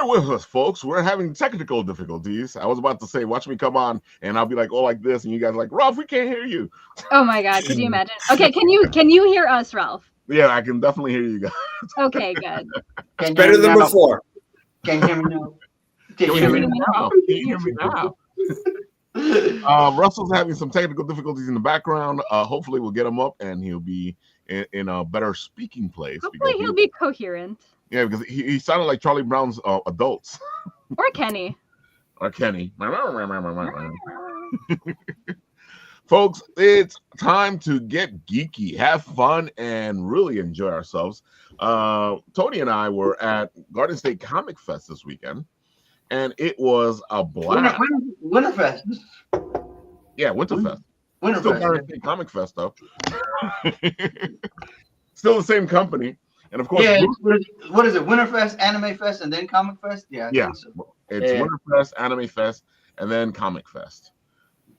Bear with us, folks. We're having technical difficulties. I was about to say, watch me come on, and I'll be like, oh, like this, and you guys are like, Ralph, we can't hear you. Oh my God, could you imagine? Okay, can you hear us, Ralph? Yeah, I can definitely hear you guys. Okay, good. It's better than before. Can you hear me now? Can you hear me now? Can you hear me now? Russell's having some technical difficulties in the background. Hopefully, we'll get him up, and he'll be in a better speaking place. Hopefully, he'll be coherent. Yeah, because he sounded like Charlie Brown's adults. Or Kenny. Folks, it's time to get geeky, have fun, and really enjoy ourselves. Tony and I were at Garden State Comic Fest this weekend, and it was a blast. Winterfest. Yeah, Winterfest. Still Winterfest. Garden State Comic Fest, though. Still the same company. And of course, Yeah, what is it? Winterfest, Anime Fest, and then Comic Fest? Yeah. I think so. It's Winterfest, Anime Fest, and then Comic Fest.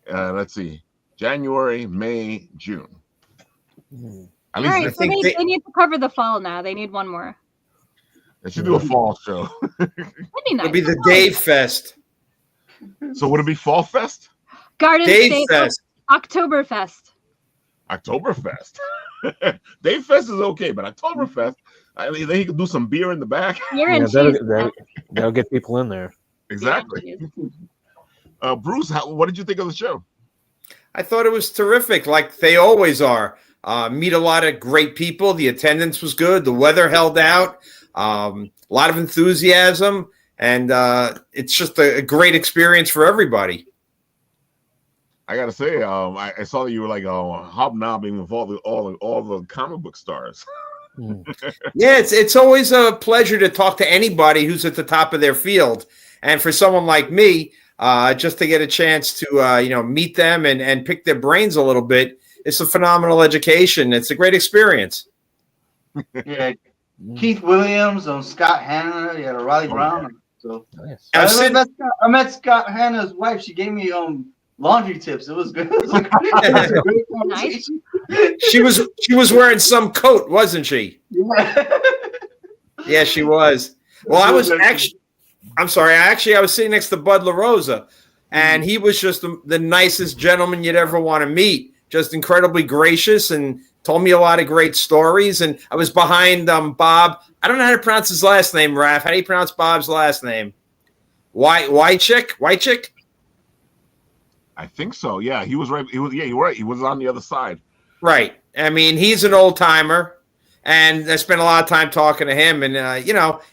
Let's see. January, May, June. At least All right, so they need to cover the fall now. They need one more. They should do a fall show. That'd be nice. It'll be the Dave Fest. So would it be Fall Fest? Garden Dave State Fest. Oktoberfest. Oktoberfest. Dave Fest is okay, but Oktoberfest, I mean, then he could do some beer in the back. Beer and cheese. That'll get people in there. Exactly. Bruce, what did you think of the show? I thought it was terrific, like they always are. Meet a lot of great people. The attendance was good. The weather held out. A lot of enthusiasm, and it's just a great experience for everybody. I gotta say, I saw that you were like hobnobbing with all the comic book stars. Yeah, it's always a pleasure to talk to anybody who's at the top of their field, and for someone like me, just to get a chance to meet them and pick their brains a little bit. It's a phenomenal education. It's a great experience. Yeah, Keith Williams, Scott Hanna, yeah, Riley Brown. So Nice. I met Scott Hanna's wife. She gave me laundry tips. It was good. It was a great conversation. She was wearing some coat, wasn't she? Yeah. Yeah, she was. Well, I was sitting next to Bud LaRosa, and he was just the nicest gentleman you'd ever want to meet. Just incredibly gracious and told me a lot of great stories. And I was behind Bob. I don't know how to pronounce his last name, Raph. How do you pronounce Bob's last name? Wychick? I think so. Yeah, he was right. You're right. He was on the other side. Right. I mean, he's an old timer, and I spent a lot of time talking to him. And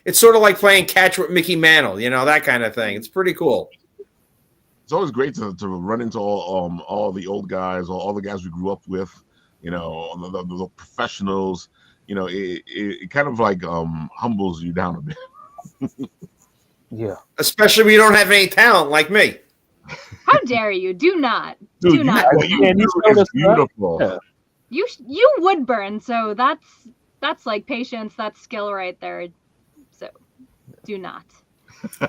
it's sort of like playing catch with Mickey Mantle, that kind of thing. It's pretty cool. It's always great to run into all the old guys, all the guys we grew up with, the professionals. It kind of like humbles you down a bit. Yeah. Especially when you don't have any talent like me. How dare you? Do not. Dude, do not. It's beautiful. Yeah. You would burn, so that's like patience, that's skill right there. So do not.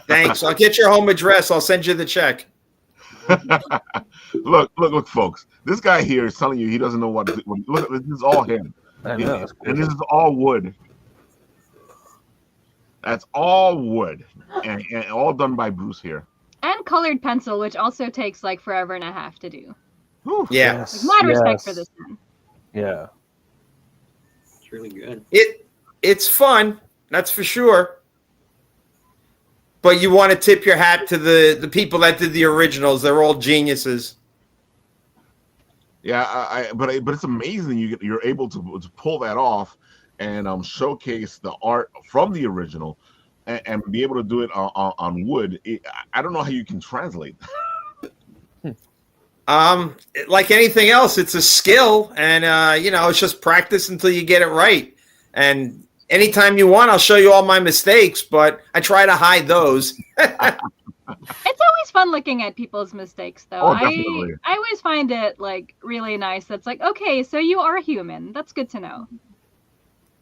Thanks. I'll get your home address. I'll send you the check. Look, folks. This guy here is telling you he doesn't know what to do. Look, this is all him. I know. And this is all wood. That's all wood. And all done by Bruce here. And colored pencil, which also takes like forever and a half to do. Whew. Yeah. Like, mad respect for this man. Yeah. It's really good. It's fun, that's for sure. But you want to tip your hat to the people that did the originals. They're all geniuses. Yeah, but it's amazing you're able to pull that off and showcase the art from the original and be able to do it on wood. I don't know how you can translate. Like anything else, it's a skill, and it's just practice until you get it right. And anytime you want, I'll show you all my mistakes, but I try to hide those. It's always fun looking at people's mistakes, though. Oh, definitely. I always find it like really nice. That's like, okay, so you are human. That's good to know.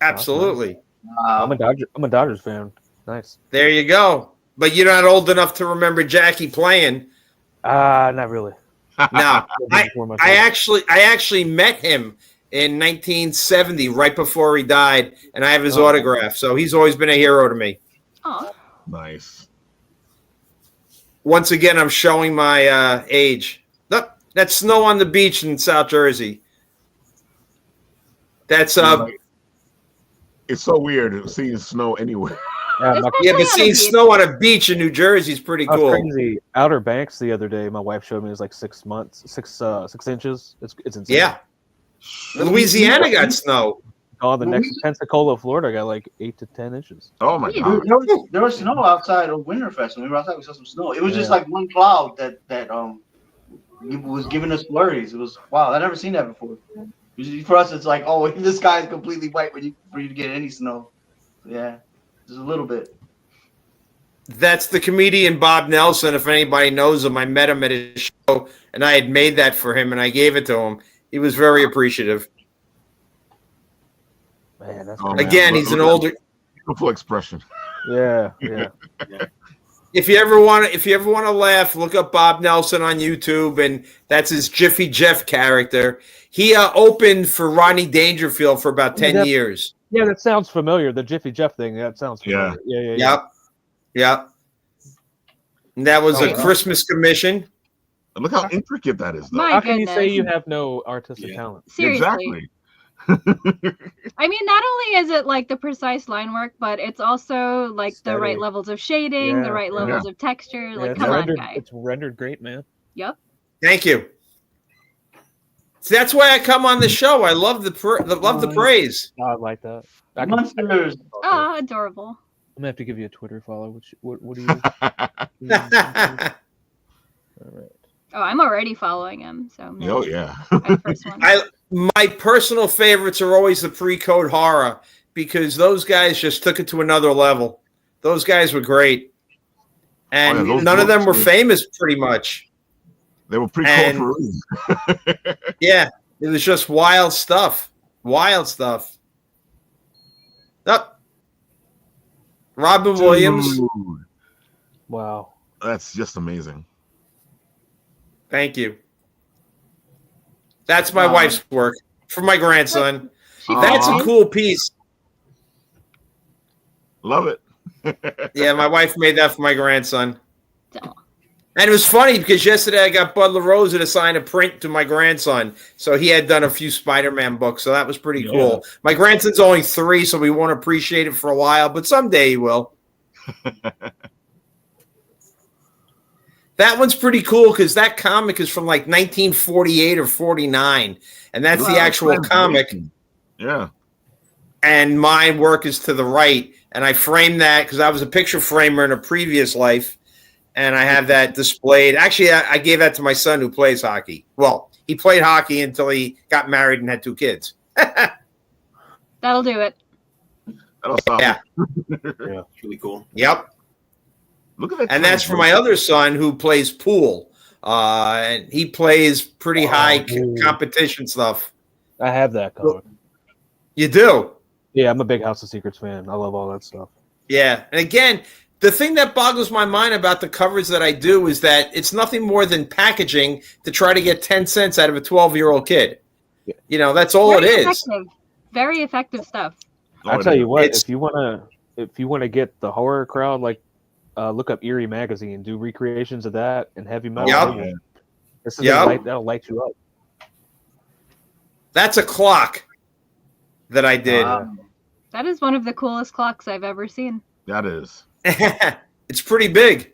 Absolutely. I'm a Dodgers fan. Nice. There you go. But you're not old enough to remember Jackie playing. Not really. No, I actually met him in 1970, right before he died, and I have his autograph. So he's always been a hero to me. Oh, Nice. Once again, I'm showing my age. Look, that's snow on the beach in South Jersey. That's It's so weird seeing snow anywhere. Yeah, my, Especially yeah, but on a seeing beach. snow on a beach in New Jersey is pretty that's cool. crazy. Outer Banks the other day, my wife showed me is like 6 months, 6 inches. It's insane. Yeah, Louisiana got snow. Oh, the next Pensacola, Florida got like 8 to 10 inches. Oh my Yeah. god. There was snow outside of Winterfest. When we were outside, we saw some snow. It was just Yeah. like one cloud that was giving us flurries. It was wow. I never seen that before. Usually for us, it's like, oh, the sky is completely white for you to get any snow. Yeah, just a little bit. That's the comedian Bob Nelson. If anybody knows him, I met him at his show, and I had made that for him, and I gave it to him. He was very appreciative. Man, that's Oh, crazy. man. Again, he's an older. Beautiful expression. Yeah, yeah. If you ever want to laugh, look up Bob Nelson on YouTube, and that's his Jiffy Jeff character. He opened for Rodney Dangerfield for about 10 years. Yeah, that sounds familiar. The Jiffy Jeff thing. That sounds familiar. Yeah. Yep. And that was a wow. Christmas commission. And look how intricate that is, though. My How can you goodness. say you have no artistic Yeah. talent? Seriously. Exactly. I mean, not only is it like the precise line work, but it's also like the Steady. right levels of shading, the Yeah, right yeah. levels of texture. Yeah, Like, it's come on, rendered, guy. It's rendered great, man. Yep. Thank you. See, that's why I come on the show. I love the praise. Oh, I like that. Monsters. Ah, adorable. I'm gonna have to give you a Twitter follow. What do you? I All right. Oh, I'm already following him. So Oh yeah. I'm the first one. my personal favorites are always the pre-code horror because those guys just took it to another level. Those guys were great, and those none of them were books famous, pretty much. They were pretty And- cool for a reason. Yeah, it was just wild stuff. Wild stuff. Up. Robin Williams. Dude, Wow. that's just amazing. Thank you. That's my Wow. wife's work for my grandson. She That's a fine. cool piece. Love it. Yeah, my wife made that for my grandson. Aw. And it was funny because yesterday I got Bud LaRosa to sign a print to my grandson. So he had done a few Spider-Man books. So that was pretty cool. My grandson's only 3, so we won't appreciate it for a while, but someday he will. That one's pretty cool because that comic is from like 1948 or 49. And that's the Wow, actual that's comic. amazing. Yeah. And my work is to the right. And I framed that because I was a picture framer in a previous life. And I have that displayed. Actually, I gave that to my son who plays hockey. Well, he played hockey until he got married and had 2 kids. That'll do it. That'll stop. Yeah. It's really cool. Yep. Look at that. And that's for my other son who plays pool. And he plays pretty high competition stuff. I have that comic. You do? Yeah, I'm a big House of Secrets fan. I love all that stuff. Yeah. And again, the thing that boggles my mind about the covers that I do is that it's nothing more than packaging to try to get 10 cents out of a 12-year-old kid. Yeah. You know, that's all it Very is. effective. Very effective stuff. I'll tell you what, It's- if you wanna get the horror crowd, like look up Eerie Magazine, do recreations of that and heavy metal. Yep. This is Yep. that'll light you up. That's a clock that I did. That is one of the coolest clocks I've ever seen. That is. It's pretty big.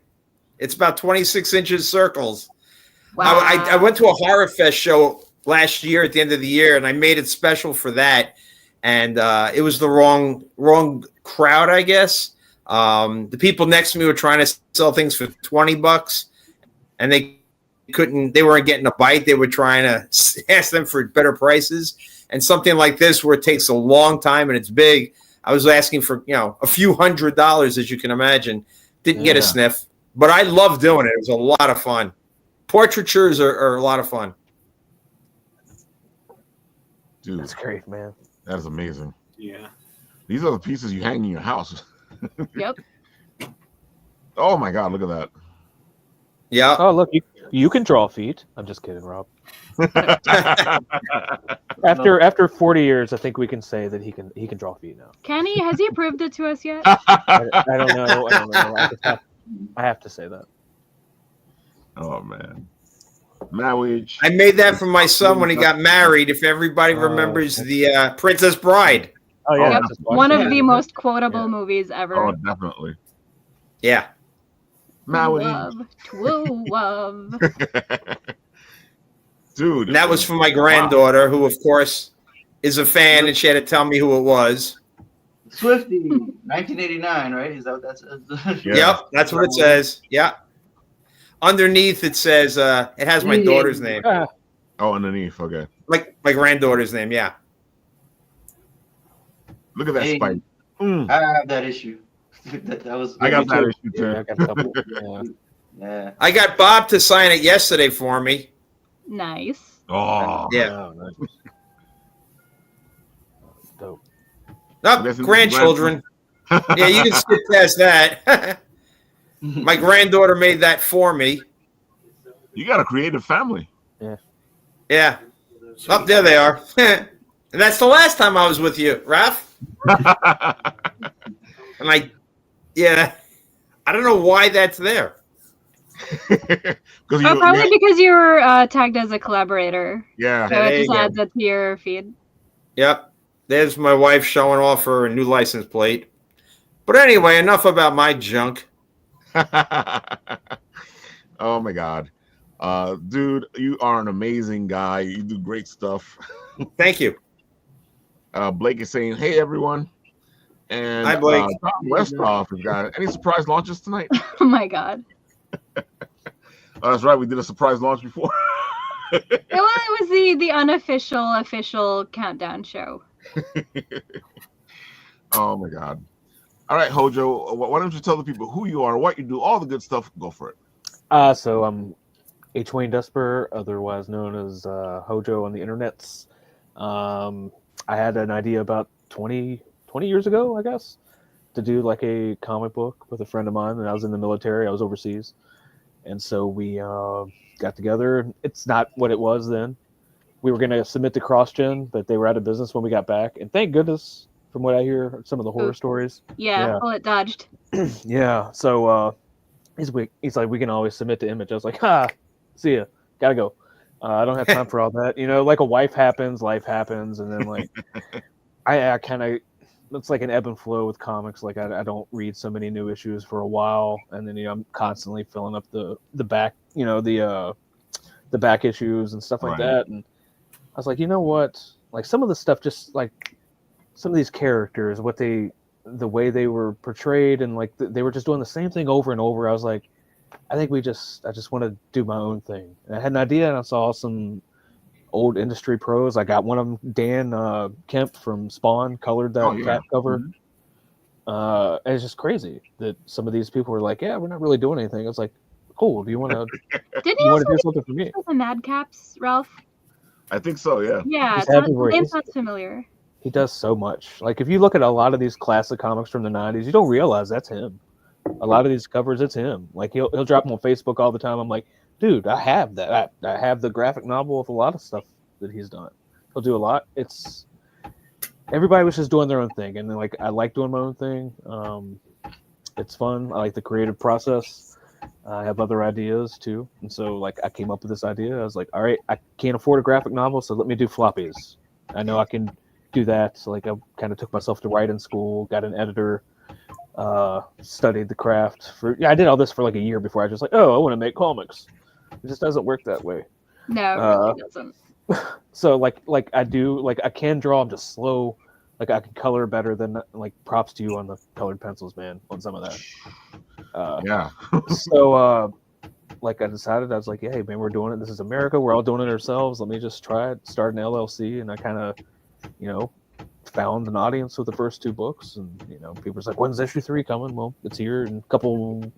It's about 26 inches circles. Wow. I went to a Horror Fest show last year at the end of the year, and I made it special for that. And it was the wrong crowd, I guess. The people next to me were trying to sell things for $20, and they weren't getting a bite. They were trying to ask them for better prices. And something like this, where it takes a long time and it's big, I was asking for, a few $100s, as you can imagine. Didn't get a sniff, but I love doing it. It was a lot of fun. Portraitures are a lot of fun. Dude, That's great, man. that is amazing. Yeah. These are the pieces you hang in your house. Yep. Oh my God, look at that. Yeah. Oh, look, You can draw feet. I'm just kidding, Rob. After 40 years, I think we can say that he can draw feet now. Kenny, has he proved it to us yet? I don't know. I have to say that. Oh man, marriage. I made that for my son when he got married. If everybody remembers the Princess Bride. Oh yeah, Yep. I just watched One of that. the most quotable Yeah. movies ever. Oh, definitely. Yeah. Marriage. Love, true love. Dude. And that was for my granddaughter, who, of course, is a fan, and she had to tell me who it was. Swifty, 1989, right? Is that what that says? Yeah. Yep, that's what it says. Yeah. Underneath it says it has my daughter's name, Ah, Oh, underneath. Okay. like my granddaughter's name. Yeah. Look at that Hey. spike. Mm. I have that issue. that was. I got me that too. issue too. Yeah, I got a couple. Yeah. Yeah. I got Bob to sign it yesterday for me. Nice. Oh. Yeah. Oh, nice. Dope. Oh, That's in- grandchildren. Yeah, you can skip past that. My granddaughter made that for me. You got a creative family. Yeah. Oh, there they are. And that's the last time I was with you, Ralph. And I don't know why that's there. Because Oh, probably because you were tagged as a collaborator. yeah. So There it you just go. adds it to your feed. Yep. There's my wife showing off her new license plate. But anyway, enough about my junk. Oh my god. Dude, you are an amazing guy. You do great stuff. Thank you. Blake is saying, "Hey everyone." And Hi, Blake. Tom Westhoff has got any surprise launches tonight? Oh my god. Oh, that's right. We did a surprise launch before. It was the unofficial official countdown show. Oh my god. All right, Hojo, why don't you tell the people who you are, what you do, all the good stuff. Go for it. So I'm H. Wayne Desper, otherwise known as Hojo on the internets. I had an idea about 20 years ago, I guess, to do like a comic book with a friend of mine. And I was in the military. I was overseas. And so we got together. It's not what it was then. We were going to submit to CrossGen, but they were out of business when we got back. And thank goodness, from what I hear, some of the horror stories. Yeah, Yeah. bullet dodged. Yeah. So he's like, we can always submit to Image. I was like, see ya. Gotta go. I don't have time for all that. You know, like a life happens, and then like I kind of, it's like an ebb and flow with comics. Like I don't read so many new issues for a while, and then I'm constantly filling up the back, the back issues and stuff like Right. that. And I was like, you know what? Like some of the stuff, just like some of these characters, the way they were portrayed, and like they were just doing the same thing over and over. I was like, I just want to do my own thing. And I had an idea, and I saw some old industry pros. I got one of them, Dan Kemp from Spawn, colored that cat cover. And it's just crazy that some of these people were like, yeah, we're not really doing anything. I was like, cool. Do you want to Didn't he do also something for me? do the Madcaps, Ralph? I think so, yeah. Yeah, He's the everywhere. name He's- sounds familiar. He does so much. Like if you look at a lot of these classic comics from the 90s, you don't realize that's him. A lot of these covers, it's him. Like he'll drop them on Facebook all the time. I'm like, dude, I have that. I have the graphic novel of a lot of stuff that he's done. He'll do a lot. It's everybody was just doing their own thing, and then, like I like doing my own thing. It's fun. I like the creative process. I have other ideas too, and so like I came up with this idea. I was like, all right, I can't afford a graphic novel, so let me do floppies. I know I can do that. So like I kind of took myself to writing school, got an editor. Studied the craft I did all this for like a year before I just like, I want to make comics. It just doesn't work that way. No, it really doesn't. So like I do, like I can draw, I'm just slow. Like I can color better than, like, props to you on the colored pencils, man, on some of that. Yeah. So like I decided, I was like, hey man, we're doing it. This is America. We're all doing it ourselves. Let me just try it, start an LLC. And I kind of, found an audience with the first two books, and people's like, when's issue 3 coming? Well, it's here in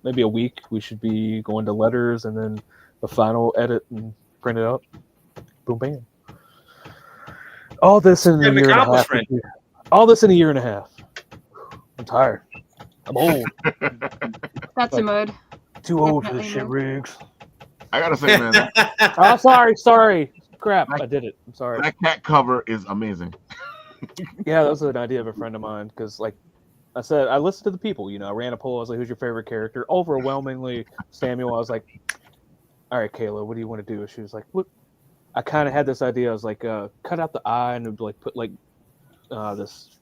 maybe a week. We should be going to letters and then the final edit and print it up. Boom, bam. All this in a year and a half. All this in a year and a half. I'm tired. I'm old. That's a mode. Too old for Definitely this shit, mode. Riggs. I gotta say, man, Oh, sorry. Crap, I did it. I'm sorry. that cat cover is amazing. Yeah, that was an idea of a friend of mine because, like I said, I listened to the people. I ran a poll. I was like, "Who's your favorite character?" Overwhelmingly, Samuel. I was like, "All right, Kayla, what do you want to do?" She was like, "What?" I kind of had this idea. I was like, "Cut out the eye and like put like this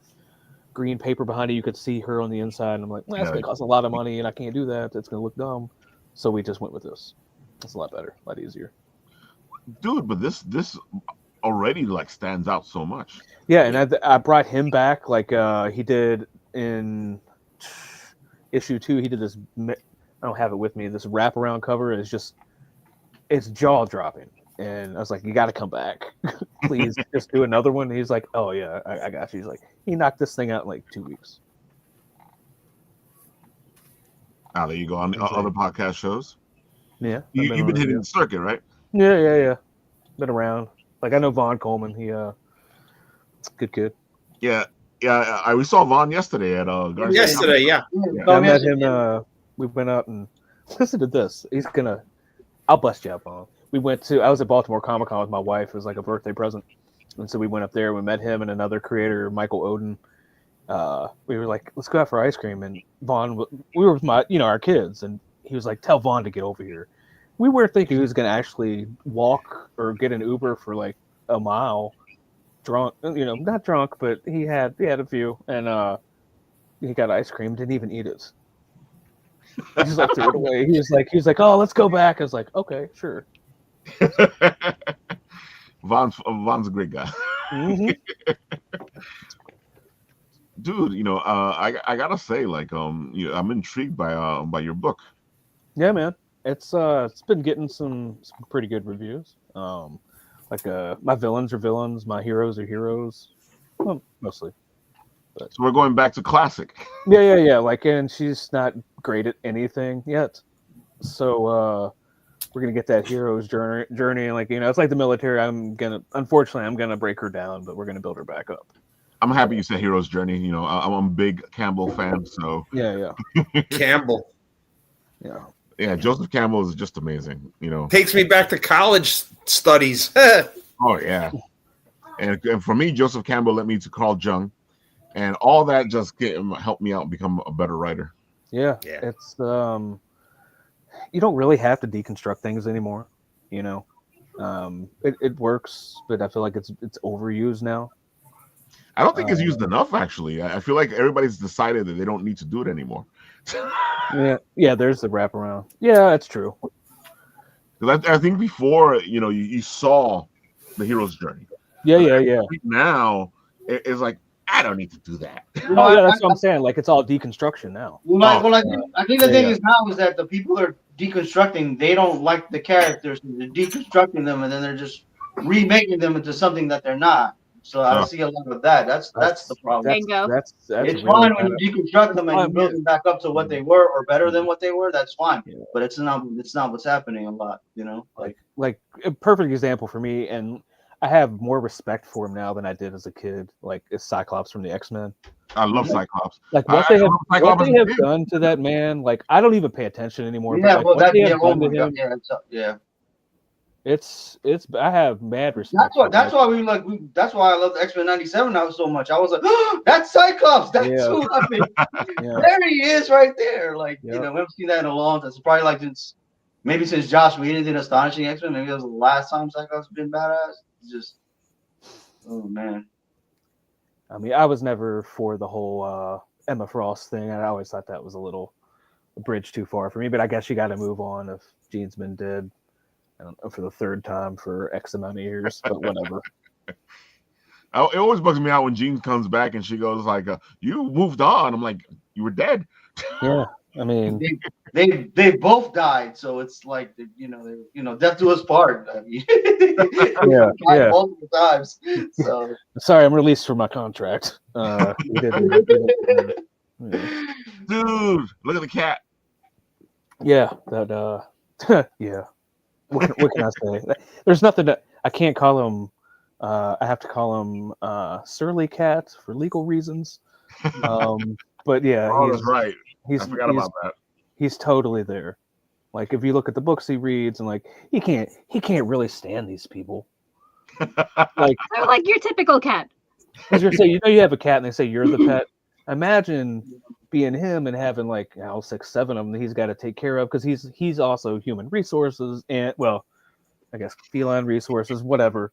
green paper behind it. You could see her on the inside." And I'm like, well, "That's gonna cost a lot of money, and I can't do that. It's gonna look dumb." So we just went with this. It's a lot better, a lot easier. Dude, but this already like stands out so much. Yeah, and I brought him back like he did in issue 2. He did this. I don't have it with me. This wraparound cover is just it's jaw dropping, and I was like, "You got to come back, please, just do another one." And he's like, "Oh yeah, I got you." He's like, he knocked this thing out in like 2 weeks. Ah, there you go on other podcast shows. Yeah, You've been hitting the circuit, right? Yeah. Been around. Like I know Vaughn Coleman. He good kid. Yeah. We saw Vaughn yesterday at Yesterday, yeah. I met him. We went out and listen to this. I'll bust you up, Vaughn. I was at Baltimore Comic Con with my wife. It was like a birthday present, and so we went up there. We met him and another creator, Michael Oden. We were like, let's go out for ice cream. And Vaughn, we were with our kids, and he was like, tell Vaughn to get over here. We weren't thinking he was going to actually walk or get an Uber for like a mile, drunk, not drunk, but he had a few, and he got ice cream, didn't even eat it. He just like threw it away. He was like, oh, let's go back. I was like, okay, sure. Vaughn's a great guy. Mm-hmm. Dude, I gotta say, like, I'm intrigued by your book. Yeah, man, it's been getting some pretty good reviews. My villains are villains, my heroes are heroes, well, mostly. So we're going back to classic. Yeah. Like, and she's not great at anything yet, so we're gonna get that hero's journey. Like, it's like the military. Unfortunately, I'm gonna break her down, but we're gonna build her back up. I'm happy you said hero's journey. I'm a big Campbell fan, so yeah. Campbell. Yeah, Joseph Campbell is just amazing. Takes me back to college studies. Oh yeah, and for me, Joseph Campbell led me to Carl Jung, and all that just helped me out become a better writer. Yeah. It's you don't really have to deconstruct things anymore. It works, but I feel like it's overused now. I don't think it's used enough, actually. I feel like everybody's decided that they don't need to do it anymore. Yeah. There's the wraparound. Yeah, that's true. Because I think before, you saw the hero's journey. Yeah. Now it's like, I don't need to do that. Oh yeah, that's what I'm saying. Like, it's all deconstruction now. I think the thing is now is that the people are deconstructing. They don't like the characters. They're deconstructing them, and then they're just remaking them into something that they're not. So I see a lot of that. That's the problem. That's it's really fine when you deconstruct them and you build them back up to what they were or better than what they were. That's fine. Yeah. But it's not what's happening a lot. Like a perfect example for me, and I have more respect for him now than I did as a kid. Like, it's Cyclops from the X-Men. I love Cyclops. Like, what they have done to that man. Like, I don't even pay attention anymore. Yeah, but like, yeah. It's I have mad respect. That's why I love the X-Men 97 now so much. I was like, oh, that's Cyclops. That's who I mean. There he is right there. Like, we haven't seen that in a long time. It's probably like since Josh Whedon did Astonishing X-Men. Maybe that was the last time Cyclops been badass. It's just, oh man. I mean, I was never for the whole Emma Frost thing. I always thought that was a bridge too far for me. But I guess you got to move on if Jean's been dead. I don't know, for the third time for X amount of years, but whatever. It always bugs me out when Jean comes back and she goes like, "You moved on." I'm like, "You were dead." Yeah, I mean, they both died, so it's like death do us part. I mean, yeah, multiple times. So sorry, I'm released from my contract. Dude, look at the cat. Yeah, that. Yeah. What can I say? There's nothing that I can't call him. I have to call him Surly Cat for legal reasons. But yeah, that's right. I forgot about that. He's totally there. Like if you look at the books he reads, and like he can't really stand these people. Like So like your typical cat. because you're saying, you have a cat, and they say you're the pet. Imagine being him and having like 6, 7 of them that he's got to take care of because he's also human resources and I guess feline resources, whatever,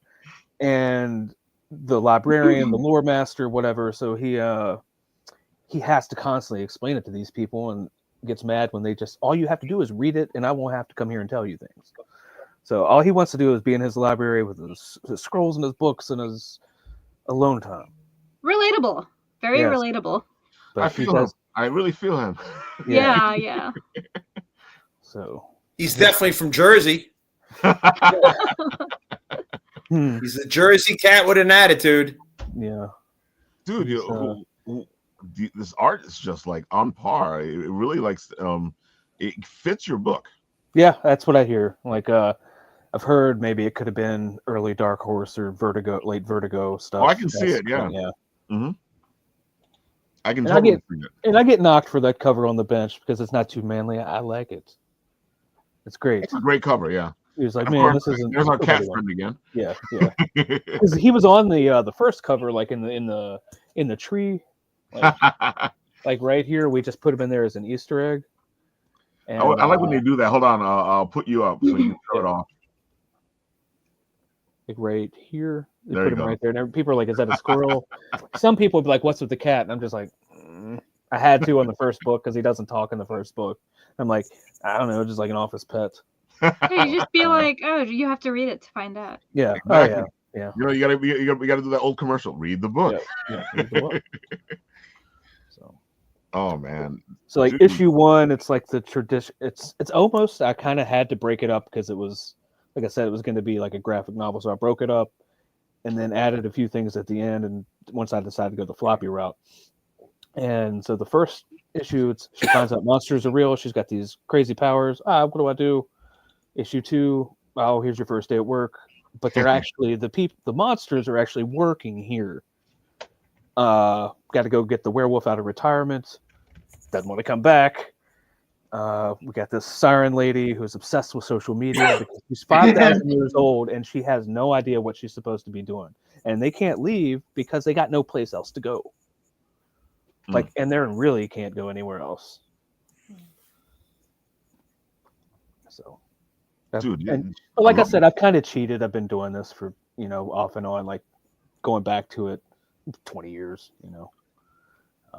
and the librarian, the lore master, whatever. So he has to constantly explain it to these people and gets mad when they just all you have to do is read it, and I won't have to come here and tell you things. So all he wants to do is be in his library with his scrolls and his books and his alone time. Relatable. Very Yes. relatable. But I feel him. I really feel him. Yeah. So He's definitely from Jersey. He's a Jersey cat with an attitude. Yeah. Dude, this art is just like on par. It really it fits your book. Yeah, that's what I hear. Like I've heard maybe it could have been early Dark Horse or late Vertigo stuff. Oh, I can see it. Yeah. Mm-hmm. I can totally see it. And I get knocked for that cover on the bench because it's not too manly. I like it. It's great. It's a great cover. Yeah. He was like, Of man, course, this isn't. There's our cat friend again. Yeah. Because he was on the first cover, like in the tree, like right here. We just put him in there as an Easter egg. And, I like when they do that. Hold on, I'll put you up so you can show it off. Like right here, they There put you him go. right there. And people are like, "Is that a squirrel?" Some people would be like, "What's with the cat?" And I'm just like, I had to on the first book because he doesn't talk in the first book. I'm like, I don't know, just like an office pet. Yeah, you just be like, oh, you have to read it to find out. Yeah. Exactly. Oh yeah. You gotta do that old commercial. Read the book. Yeah. Read the book. So. Oh man. So like Dude. issue 1, it's like the tradition. It's almost, I kind of had to break it up because it was, like I said, it was going to be like a graphic novel. So I broke it up and then added a few things at the end. And once I decided to go the floppy route. And so the first issue, she finds out monsters are real. She's got these crazy powers. What do I do? Issue 2, here's your first day at work. But they're actually, the monsters are actually working here. Got to go get the werewolf out of retirement. Doesn't want to come back. We got this siren lady who's obsessed with social media because she's 5,000 years old and she has no idea what she's supposed to be doing. And they can't leave because they got no place else to go. And they really can't go anywhere else. So, dude. But like I said, I've kind of cheated. I've been doing this for, off and on, like going back to it 20 years,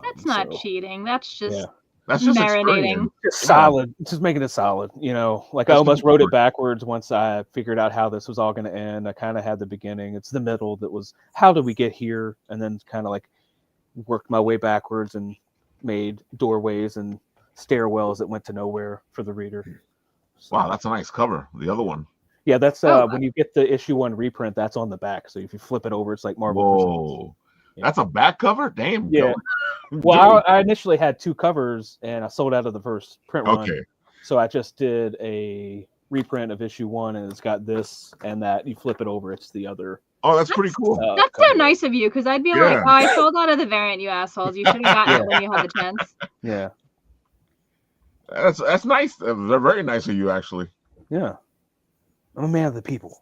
That's not cheating. That's just that's just marinating. Solid. Just making it solid, Like I almost wrote it backwards once I figured out how this was all going to end. I kind of had the beginning. It's the middle that was, how did we get here? And then kind of like worked my way backwards and made doorways and stairwells that went to nowhere for the reader. So, wow, that's a nice cover. The other one. Yeah, that's when you get the issue 1 reprint, that's on the back. So if you flip it over, it's like Marvel. Whoa. That's a back cover? Damn. Yeah. Well, I initially had 2 covers and I sold out of the first print run. Okay. So I just did a reprint of issue 1 and it's got this and that. You flip it over, it's the other. Oh, that's pretty cool. That's so nice of you because I'd be like, I sold out of the variant, you assholes. You should have gotten it when you had the chance. Yeah. That's nice. They're very nice of you, actually. Yeah. I'm a man of the people.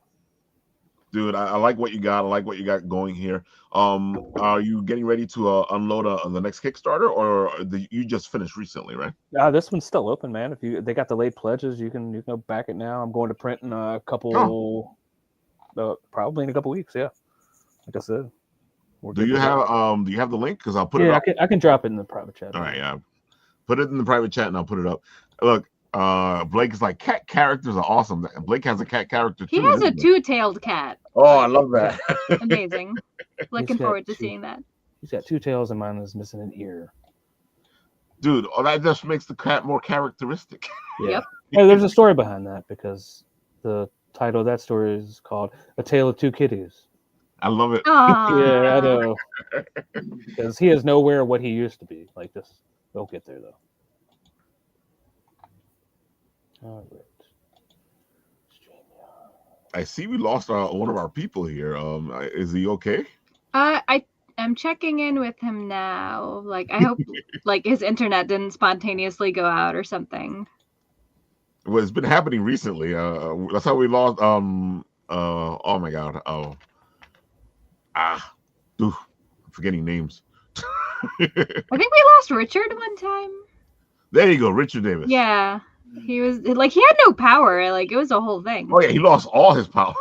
Dude, I like what you got. I like what you got going here. Are you getting ready to unload on the next Kickstarter, or you just finished recently, right? This one's still open, man. If they got the late pledges, you can go back it now. I'm going to print in a couple, probably in a couple weeks. Yeah, like I said. Do you have the link? Because I'll put it up. I can drop it in the private chat. All right, yeah. Put it in the private chat and I'll put it up. Look, Blake is like, cat characters are awesome. Blake has a cat character too. He has a 2-tailed cat. Oh, I love that. Amazing. Looking forward to seeing that. He's got 2 tails and mine is missing an ear. Dude, that just makes the cat more characteristic. Yeah. Yep. Yeah, there's a story behind that because the title of that story is called A Tale of 2 Kitties. I love it. Aww. Yeah, I know. Because he is nowhere what he used to be. Like this. We'll get there though. All right. I see we lost one of our people here. Is he okay? I'm checking in with him now. Like I hope like his internet didn't spontaneously go out or something. Well, it's been happening recently. That's how we lost. Oh my God. I'm forgetting names. I think we lost Richard one time. There you go, Richard Davis. Yeah, he was like he had no power. Like it was a whole thing. Oh yeah, he lost all his power.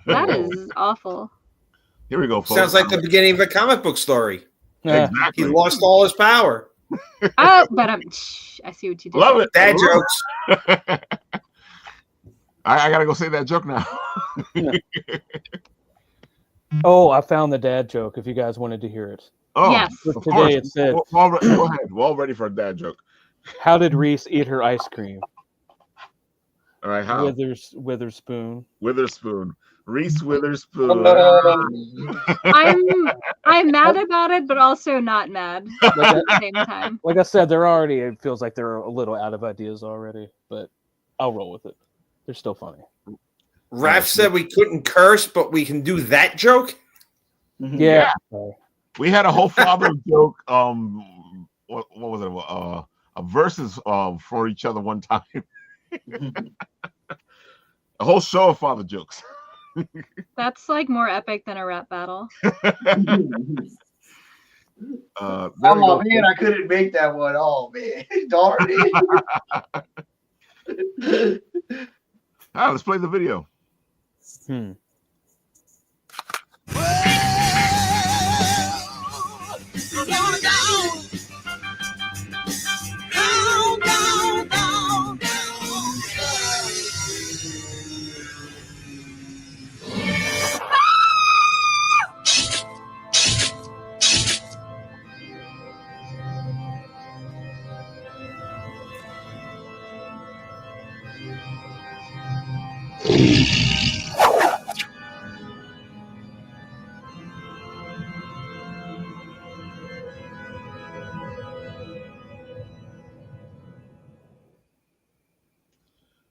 That is awful. Here we go, folks. Sounds like the beginning of a comic book story. Yeah. Exactly. He lost all his power. Oh, but I see what you did. Love it. Dad Love jokes. it. I gotta go say that joke now. Oh, I found the dad joke. If you guys wanted to hear it, Oh, Yes. of Today course. it said- Go ahead. We're all ready for a dad joke. how did Reese eat her ice cream? All right, how? Witherspoon. Witherspoon. Reese Witherspoon. I'm mad about it, but also not mad at the same time. Like I said, it feels like they're a little out of ideas already, but I'll roll with it. They're still funny. Raph said we couldn't curse, but we can do that joke. Yeah. We had a whole father joke. What was it? A verses for each other one time. A whole show of father jokes. That's like more epic than a rap battle. Oh man, I couldn't make that one. Oh man, darn it. Let's play the video.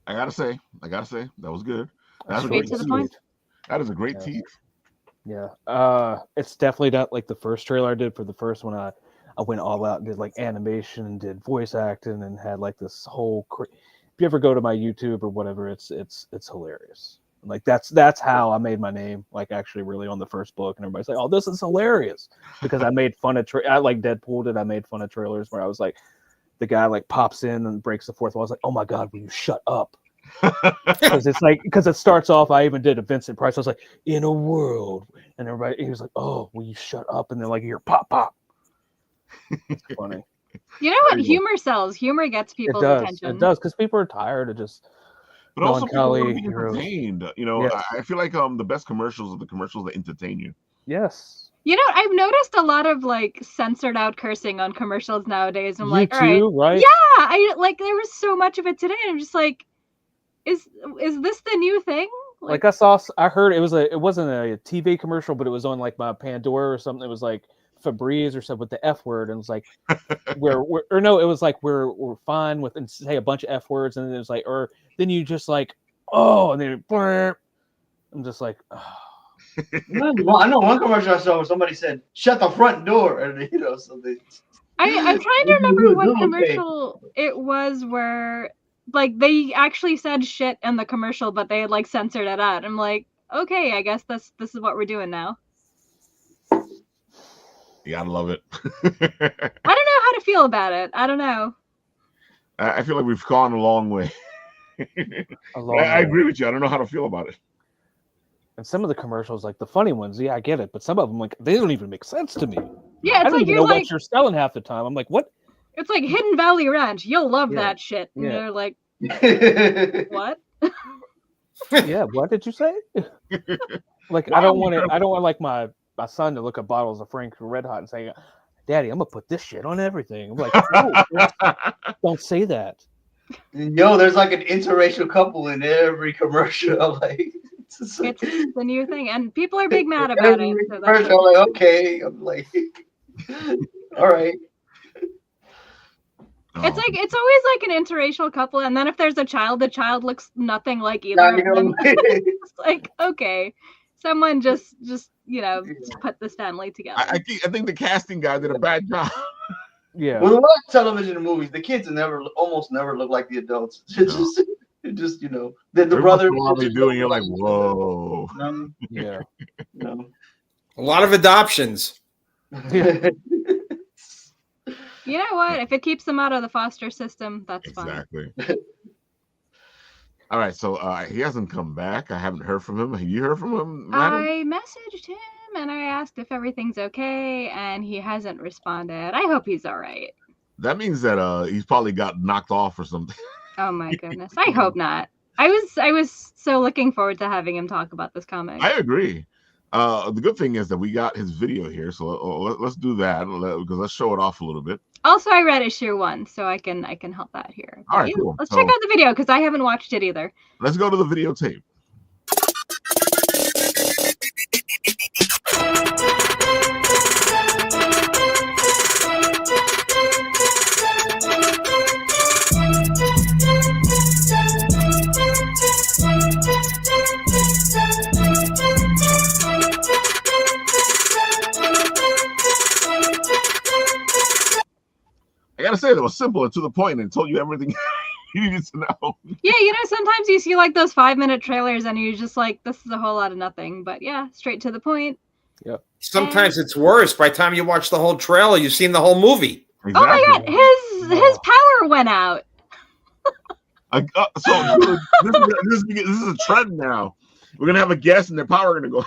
I gotta say, that was good. That's Straight to the point. That is a great Yeah. tease. Yeah. It's definitely not like the first trailer I did. For the first one, I went all out and did like animation and did voice acting and had like this whole. If you ever go to my YouTube or whatever, it's hilarious. Like that's how I made my name. Like actually, really on the first book, and everybody's like, "Oh, this is hilarious," because I made fun of. I like Deadpool did. I made fun of trailers where I was like, the guy like pops in and breaks the fourth wall. I was like, "Oh my god, will you shut up?" Because it starts off. I even did a Vincent Price. I was like, "In a world," and everybody he was like, "Oh, will you shut up?" And they're like, "You're pop pop." It's funny. You know what? Humor sells. Humor gets people's attention. It does because people are tired of just. But also, people want to be heroes. entertained. You know, Yes. I feel like the best commercials are the commercials that entertain you. Yes. You know, I've noticed a lot of like censored out cursing on commercials nowadays. I'm You like, all too, right. right? Yeah, I like there was so much of it today, and I'm just like, is this the new thing? Like I heard it wasn't a TV commercial, but it was on like my Pandora or something. It was like Febreze or something with the F word, and it was like it was like we're fine with and say a bunch of F words, and then it was like then you just like and then I'm just like I know one commercial I saw where somebody said, "Shut the front door," and something. I'm trying to remember what commercial it was where like they actually said shit in the commercial, but they had like censored it out. I'm like, okay, I guess this is what we're doing now. You gotta love it. I don't know how to feel about it. I don't know. I feel like we've gone a long way. I agree with you. I don't know how to feel about it. And some of the commercials, like the funny ones, yeah, I get it, but some of them, like, they don't even make sense to me. Yeah, I it's don't like even know what you're selling half the time. I'm like, what? It's like Hidden Valley Ranch. You'll love Yeah. that shit. And Yeah. you're like, what? Yeah, what did you say? Like, I don't want like my son to look at bottles of Frank Red Hot and say, "Daddy, I'm gonna put this shit on everything." I'm like, no, don't say that. Yo, there's like an interracial couple in every commercial. I'm like, It's the new thing, and people are big mad about it. So that's I'm like, okay. I'm like, all right. It's like it's always like an interracial couple, and then if there's a child, the child looks nothing like either of them. It's like, okay, someone just put this family together. I think the casting guy did a bad job. Yeah. Well, a lot of television and movies, the kids almost never look like the adults. It's just Just the Every brother. once in a while they do, and you're like, whoa. Yeah. A lot of adoptions. Yeah. You know what? If it keeps them out of the foster system, that's fine. Exactly. All right, so he hasn't come back. I haven't heard from him. Have you heard from him, madam? I messaged him and I asked if everything's okay, and he hasn't responded. I hope he's all right. That means that he's probably got knocked off or something. Oh my goodness. I hope not. I was so looking forward to having him talk about this comic. I agree. The good thing is that we got his video here, so let's do that because let's show it off a little bit. Also, I read issue 1, so I can help that here. All right, cool. Let's check out the video because I haven't watched it either. Let's go to the videotape. I gotta say, it was simple and to the point and told you everything you needed to know. Yeah, sometimes you see like those 5-minute trailers and you're just like, this is a whole lot of nothing. But yeah, straight to the point. Yep. Sometimes it's worse. By the time you watch the whole trailer, you've seen the whole movie. Exactly. Oh my god, his power went out. So this is a trend now. We're gonna have a guest and their power gonna go.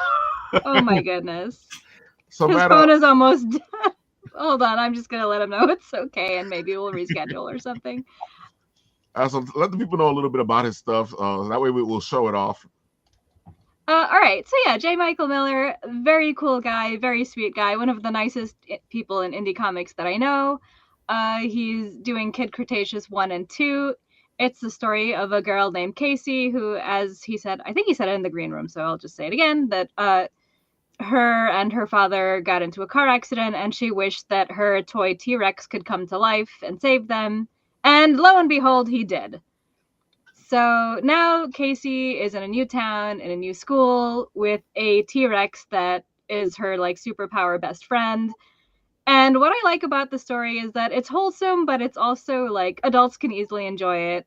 Oh my goodness. So his phone is almost dead. Hold on, I'm just gonna let him know it's okay, and maybe we'll reschedule or something. So let the people know a little bit about his stuff. That way we will show it off. All right, so yeah, J. Michael Miller, very cool guy, very sweet guy, one of the nicest people in indie comics that I know. He's doing Kid Cretaceous 1 and 2. It's the story of a girl named Casey who, as he said, I think he said it in the green room, so I'll just say it again, that her and her father got into a car accident and she wished that her toy T-Rex could come to life and save them. And lo and behold, he did. So now Casey is in a new town, in a new school with a T-Rex that is her like superpower best friend. And what I like about the story is that it's wholesome, but it's also like adults can easily enjoy it.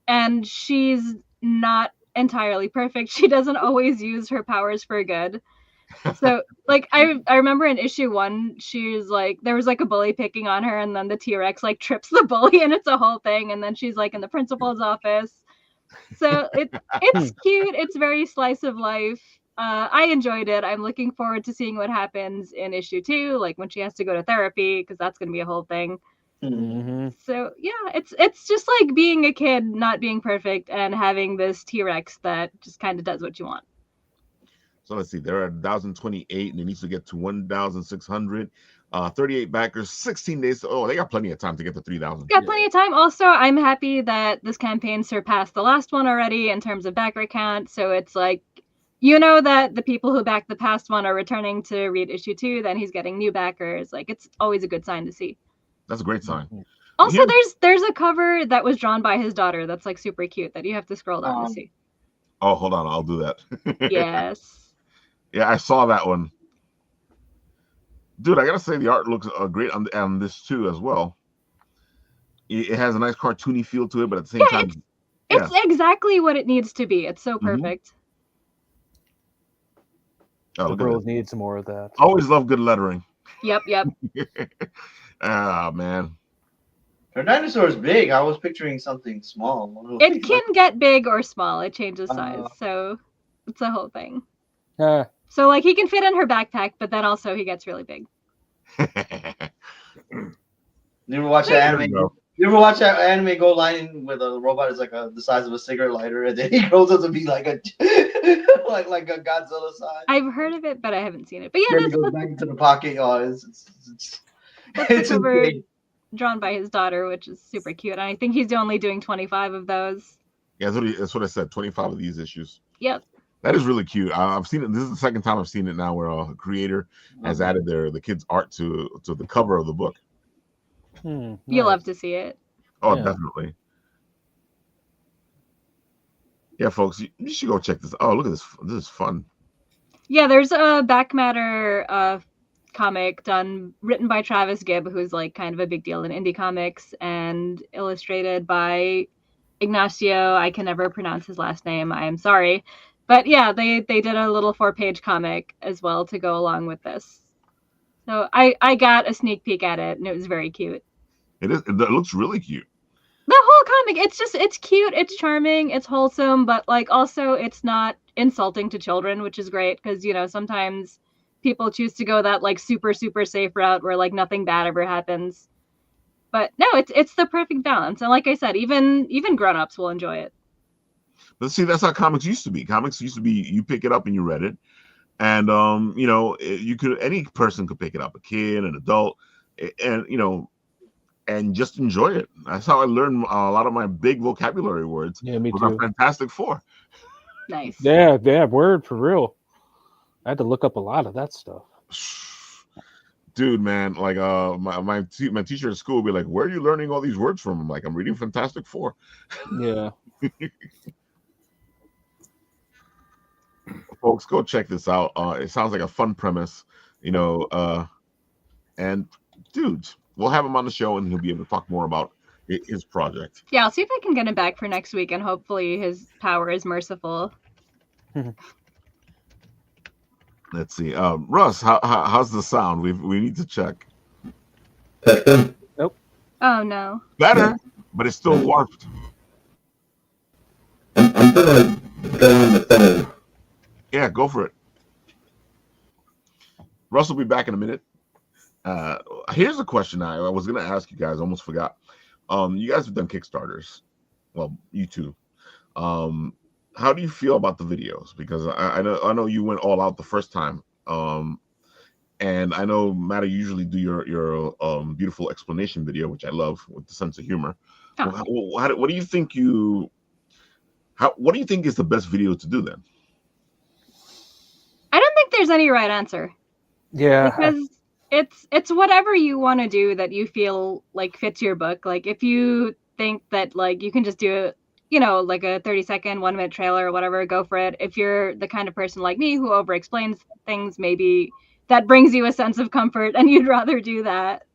And she's not entirely perfect. She doesn't always use her powers for good. So like I remember in issue 1, she's like, there was like a bully picking on her, and then the T-Rex like trips the bully, and it's a whole thing. And then she's like in the principal's office. So it's cute. It's very slice of life. I enjoyed it. I'm looking forward to seeing what happens in issue 2, like when she has to go to therapy, because that's going to be a whole thing. Mm-hmm. So yeah, it's just like being a kid, not being perfect, and having this T-Rex that just kind of does what you want. So let's see, there are 1,028 and it needs to get to 1,600. 38 backers, 16 days. Oh, they got plenty of time to get to 3,000. Got plenty of time. Also, I'm happy that this campaign surpassed the last one already in terms of backer count. So it's like, that the people who backed the past one are returning to read issue 2, then he's getting new backers. Like, it's always a good sign to see. That's a great sign. Also, there's a cover that was drawn by his daughter that's like super cute that you have to scroll down to see. Oh, hold on, I'll do that. Yes. Yeah, I saw that one. Dude, I gotta say the art looks great on this too as well. It has a nice cartoony feel to it, but at the same time, it's exactly what it needs to be. It's so perfect. Oh, the girls need some more of that. Always love good lettering. Yep. Ah, man. Her dinosaur is big. I was picturing something small. It can get big or small. It changes size, so it's a whole thing. So like he can fit in her backpack, but then also he gets really big. You ever watch that anime? You ever watch that anime Go Line where the robot is like the size of a cigarette lighter, and then he grows up to be like a like a Godzilla size? I've heard of it, but I haven't seen it. But yeah, then he goes back into the pocket. Oh, it's cover drawn by his daughter, which is super cute. And I think he's only doing 25 of those. Yeah, that's what I said. 25 of these issues. Yep. That is really cute. I've seen it. This is the second time I've seen it now, where a creator has added the kids' art to the cover of the book. Nice. You'll love to see it. Oh, yeah. Definitely. Yeah, folks, you should go check this. Oh, look at this. This is fun. Yeah, there's a back matter comic written by Travis Gibb, who's like kind of a big deal in indie comics, and illustrated by Ignacio. I can never pronounce his last name. I am sorry. But yeah, they did a little 4-page comic as well to go along with this. So I got a sneak peek at it, and it was very cute. It looks really cute. The whole comic, it's cute, it's charming, it's wholesome, but like also it's not insulting to children, which is great because sometimes people choose to go that like super safe route where like nothing bad ever happens. But no, it's the perfect balance, and like I said, even grown-ups will enjoy it. But see, that's how comics used to be. Comics used to be you pick it up and you read it, and any person could pick it up, a kid, an adult, and just enjoy it. That's how I learned a lot of my big vocabulary words. Yeah, me with too. our Fantastic Four. Nice. Yeah, word for real. I had to look up a lot of that stuff. Dude, man, like my teacher at school would be like, "Where are you learning all these words from?" I'm like, "I'm reading Fantastic Four." Yeah. Folks, go check this out. It sounds like a fun premise, and dudes, we'll have him on the show and he'll be able to talk more about his project. Yeah, I'll see if I can get him back for next week, and hopefully his power is merciful. Let's see. Russ, how's the sound? We need to check. Nope. Oh no. Better, but it's still warped. I'm gonna Yeah, go for it. Russ will be back in a minute. Here's a question I was going to ask you guys. I almost forgot. You guys have done Kickstarters. Well, you two. How do you feel about the videos? Because I know you went all out the first time. And I know, Matt, you usually do your beautiful explanation video, which I love, with the sense of humor. Oh. What do you think what do you think is the best video to do then? I don't think there's any right answer. Yeah. Because it's whatever you want to do that you feel like fits your book. Like if you think that like you can just do it, like a 30-second, 1-minute trailer or whatever, go for it. If you're the kind of person like me who over explains things, maybe that brings you a sense of comfort and you'd rather do that.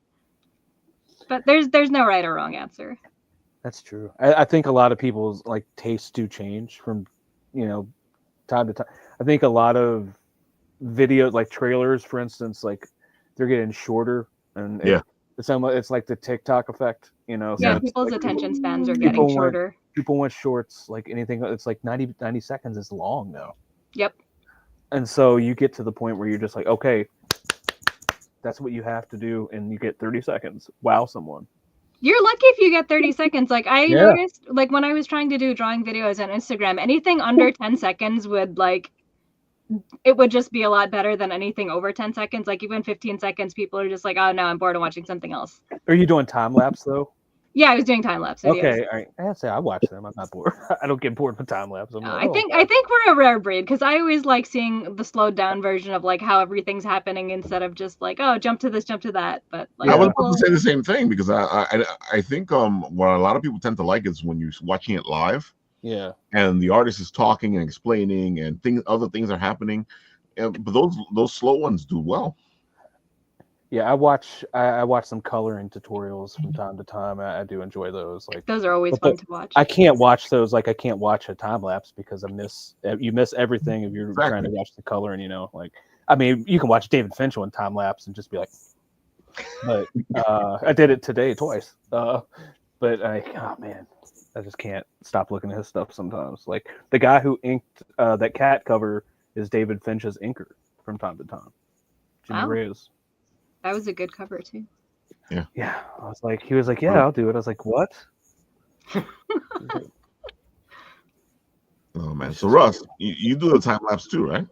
But there's no right or wrong answer. That's true. I think a lot of people's like tastes do change from, time to time. I think a lot of videos, like trailers, for instance, like they're getting shorter, and it's like the TikTok effect, So yeah, people's like, attention spans are getting shorter. People want shorts, like anything. It's like 90 seconds is long now. Yep. And so you get to the point where you're just like, okay, that's what you have to do, and you get 30 seconds. Wow, someone. You're lucky if you get 30 seconds. Like I noticed, like when I was trying to do drawing videos on Instagram, anything under 10 seconds it would just be a lot better than anything over 10 seconds. Like even 15 seconds, people are just like, oh no, I'm bored of watching something else. Are you doing time lapse though? Yeah, I was doing time lapse videos. Okay, all right. I'd say I watch them. I'm not bored. I don't get bored with time lapse. I think we're a rare breed because I always like seeing the slowed down version of like how everything's happening instead of just like, oh, jump to this, jump to that. But like, I was about to say the same thing because I think what a lot of people tend to like is when you're watching it live. Yeah. And the artist is talking and explaining and other things are happening. But those slow ones do well. Yeah, I watch some coloring tutorials from time to time. I do enjoy those. Like those are always fun to watch. I can't watch those. Like I can't watch a time lapse because you miss everything if you're trying to watch the coloring. Like I mean, you can watch David Finch on time lapse and just be like. But I did it today twice. Oh man, I just can't stop looking at his stuff sometimes. Like the guy who inked that cat cover is David Finch's inker from time to time. Jimmy Reyes. That was a good cover too. Yeah. Yeah. He was like, yeah, I'll do it. I was like, what? Oh man. So Russ, you do the time lapse too, right?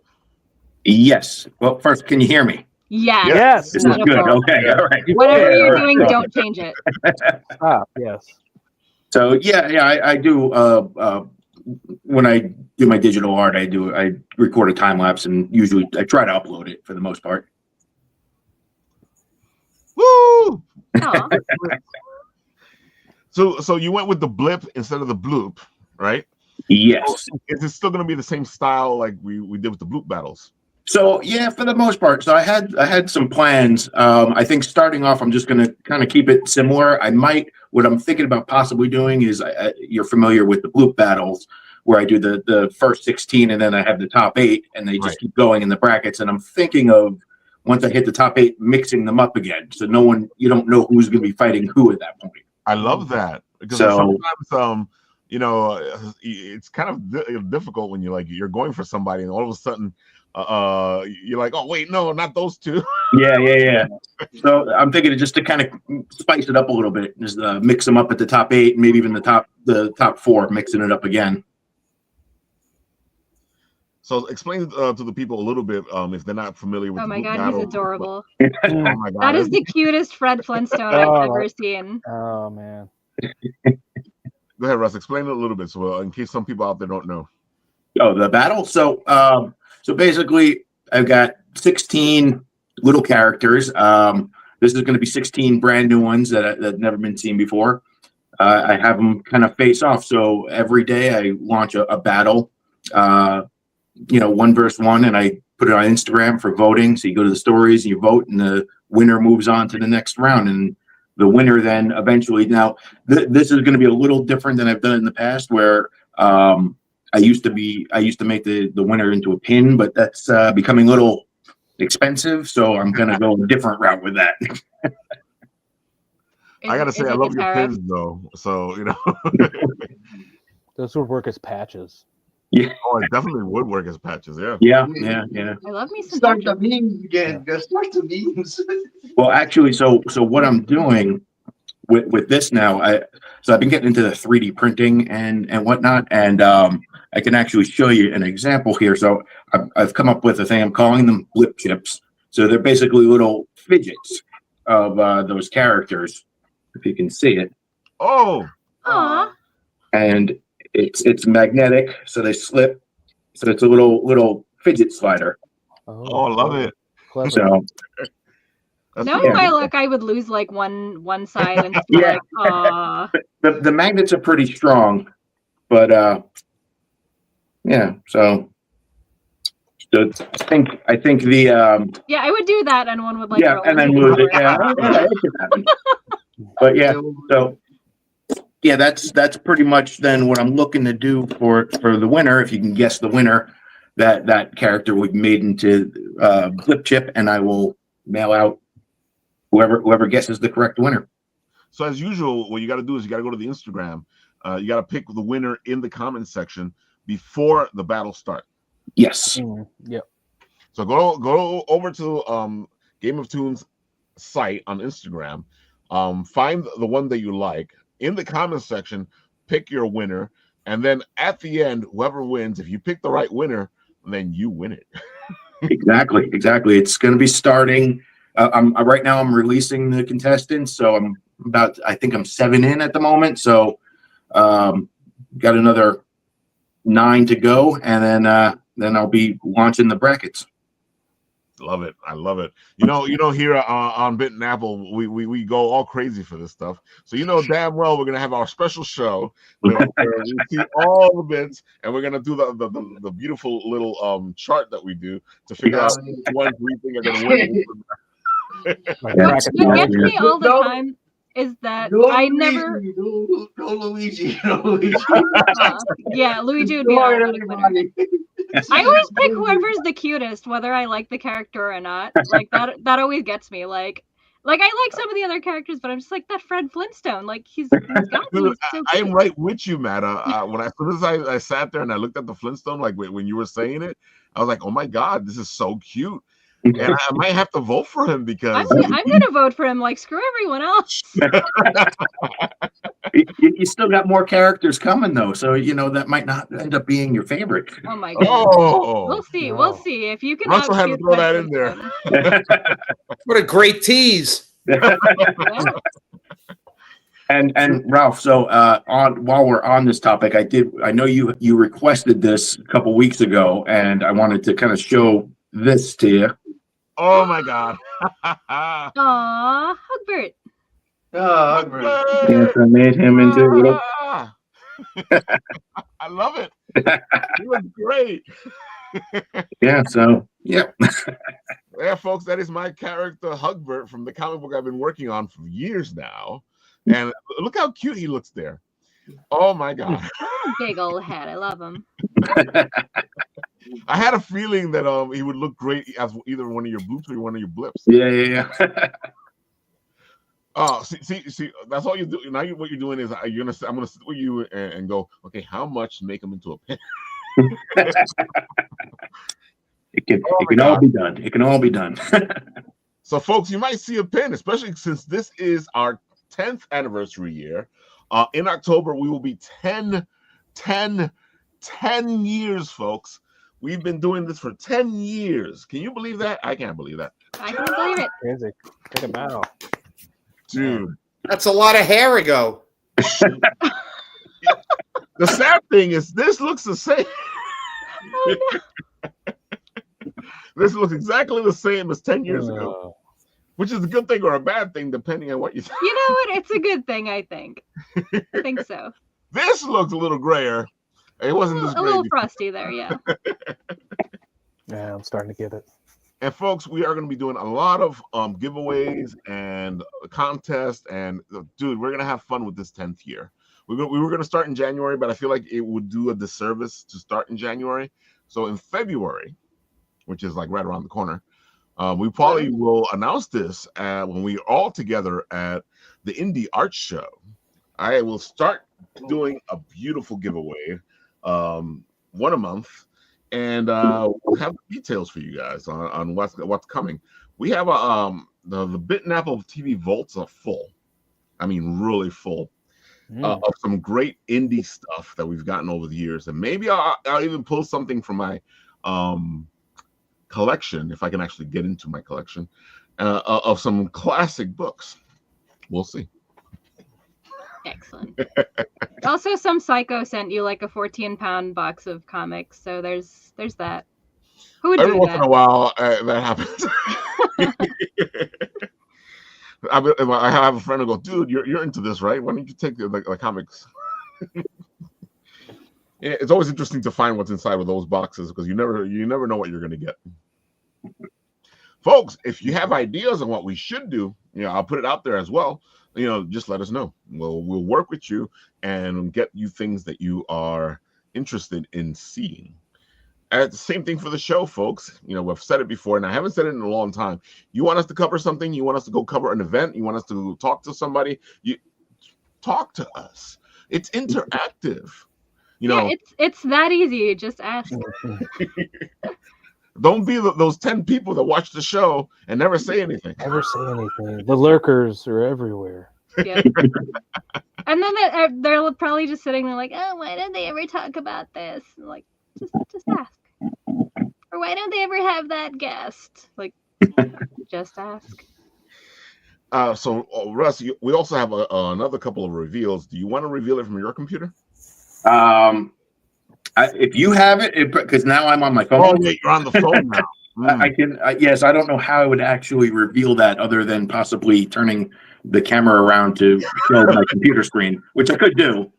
Yes. Well, first, can you hear me? Yes. This is good. Okay. All right. Whatever you're doing, don't change it. Yes. So I do. When I do my digital art, I record a time lapse, and usually I try to upload it for the most part. Woo! So you went with the blip instead of the bloop, right? Yes. Is it still going to be the same style like we did with the bloop battles? So yeah, for the most part. So I had some plans. I think starting off, I'm just going to kind of keep it similar. What I'm thinking about possibly doing is, you're familiar with the Bloop battles, where I do the first 16 and then I have the top 8, and they just keep going in the brackets. And I'm thinking of, once I hit the top 8, mixing them up again, so you don't know who's going to be fighting who at that point. I love that, because sometimes it's kind of difficult when you're going for somebody and all of a sudden you're like, oh wait, no, not those two. Yeah. So I'm thinking just to kind of spice it up a little bit, just mix them up at the top 8, maybe even the top 4, mixing it up again. So explain to the people a little bit, if they're not familiar with. Oh the my God, battle. he's adorable. Oh my God, that is the cutest Fred Flintstone I've ever seen. Oh man. Go ahead, Russ. Explain it a little bit, so in case some people out there don't know. Oh, the battle. So basically, I've got 16 little characters. This is going to be 16 brand new ones that have never been seen before. I have them kind of face off. So every day I launch a battle, 1 versus 1, and I put it on Instagram for voting. So you go to the stories, you vote, and the winner moves on to the next round. And the winner then eventually, now this is going to be a little different than I've done in the past, where I used to make the winner into a pin, but that's becoming a little expensive. So I'm going to go a different route with that. I got to say, I love your pins though. So, Those would work as patches. Yeah. Oh, it definitely would work as patches. Yeah. Yeah. I love me some. Start the memes again. Go start the memes. Well, actually, so what I'm doing with this now, I've been getting into the 3D printing and whatnot, and I can actually show you an example here. So I've come up with a thing. I'm calling them blip chips. So they're basically little fidgets of those characters, if you can see it. Oh. Aw. And it's magnetic, so they slip. So it's a little fidget slider. Oh, I love it. Clever. So Knowing my luck, I would lose like one side and still like, aw. The magnets are pretty strong, but yeah. So I think the Yeah, I would do that, and one would like. yeah, and then lose it. Yeah, it could happen. But yeah, so yeah, that's pretty much then what I'm looking to do for the winner. If you can guess the winner, that character will be made into Blip Chip, and I will mail out whoever guesses the correct winner. So as usual, what you got to do is you got to go to the Instagram. You got to pick the winner in the comments section before the battle starts. Yes. Yep. So go over to Game of Toons site on Instagram. Find the one that you like. In the comments section, pick your winner, and then at the end, whoever wins, if you pick the right winner, then you win it. Exactly. It's going to be starting. Right now I'm releasing the contestants, so I think I'm 7 in at the moment. So got another 9 to go, and then I'll be launching the brackets. Love it. I love it. Here on Bit and Apple, we go all crazy for this stuff. So damn well we're gonna have our special show where we see all the bits, and we're gonna do the beautiful little chart that we do to figure out which ones we think are gonna win. What gets me all the time is that I never. Go Luigi. Luigi. Yeah, Luigi would be our winner. I always pick whoever's the cutest, whether I like the character or not. Like that always gets me. Like I like some of the other characters, but I'm just like that Fred Flintstone. Like he's got me. So I am right with you, Matt. As soon as I sat there and I looked at the Flintstone, like when you were saying it, I was like, oh my God, this is so cute. And I might have to vote for him because I'm gonna vote for him. Like screw everyone else. You still got more characters coming though, so that might not end up being your favorite. Oh my God. Oh, we'll see. No. We'll see if you can. Russell had to throw that in there. What a great tease. Yeah. And Ralph, so while we're on this topic, I know you requested this a couple weeks ago, and I wanted to kind of show this to you. Oh my God. Aw, Hugbert. Oh, great. Yes, I made him into a little. I love it. He looks great. Yeah, so Yep. Yeah, folks, that is my character Hugbert from the comic book I've been working on for years now. And look how cute he looks there. Oh my God. Big old head. I love him. I had a feeling that he would look great as either one of your bloops or one of your blips. Yeah. Oh, see, that's all you do. Now what you're doing is I'm gonna sit with you and go, okay, how much to make him into a pin? It can all be done. It can all be done. So, folks, you might see a pin, especially since this is our 10th anniversary year. In October, we will be 10 years, folks. We've been doing this for 10 years. Can you believe that? I can't believe that. I can't believe it. Crazy. Take a bow. Dude. That's a lot of hair ago. The sad thing is this looks the same. Oh, no. This looks exactly the same as 10 years ago, which is a good thing or a bad thing, depending on what you think. You know what? It's a good thing, I think. I think so. This looks a little grayer. It wasn't this A little before. frosty there, yeah. Yeah, I'm starting to get it. And folks, we are going to be doing a lot of giveaways and contests. And dude, we're going to have fun with this 10th year. We were going to start in January, but I feel like it would do a disservice to start in January. So in February, which is like right around the corner, we probably will announce this when we are all together at the Indie Art Show. I will start doing a beautiful giveaway, one a month, and we'll have details for you guys on what's coming. We have the Bit and Apple TV vaults are full. I mean, really full of some great indie stuff that we've gotten over the years, and maybe I'll even pull something from my collection, if I can actually get into my collection, of some classic books. We'll see. Excellent. Also, some psycho sent you like a 14-pound box of comics, so there's that. Who would Every do once that? in a while, that happens. I have a friend who go, dude, you're into this, right? Why don't you take the comics? Yeah, it's always interesting to find what's inside of those boxes because you never know what you're going to get. Folks, if you have ideas on what we should do, I'll put it out there as well. Just let us know. We'll work with you and get you things that you are interested in seeing. And the same thing for the show, folks. We've said it before, and I haven't said it in a long time. You want us to cover something? You want us to go cover an event? You want us to talk to somebody? You talk to us. It's interactive. It's that easy. Just ask. Don't be those 10 people that watch the show and never say anything. Never say anything. The lurkers are everywhere. Yeah. And then they're probably just sitting there like, oh, why don't they ever talk about this? Like, just ask. Or why don't they ever have that guest? Like, just ask. So, Russ, we also have another couple of reveals. Do you want to reveal it from your computer? If you have it, because now I'm on my phone. Oh, yeah, you're on the phone now. I can. Yes, I don't know how I would actually reveal that other than possibly turning the camera around to show my computer screen, which I could do.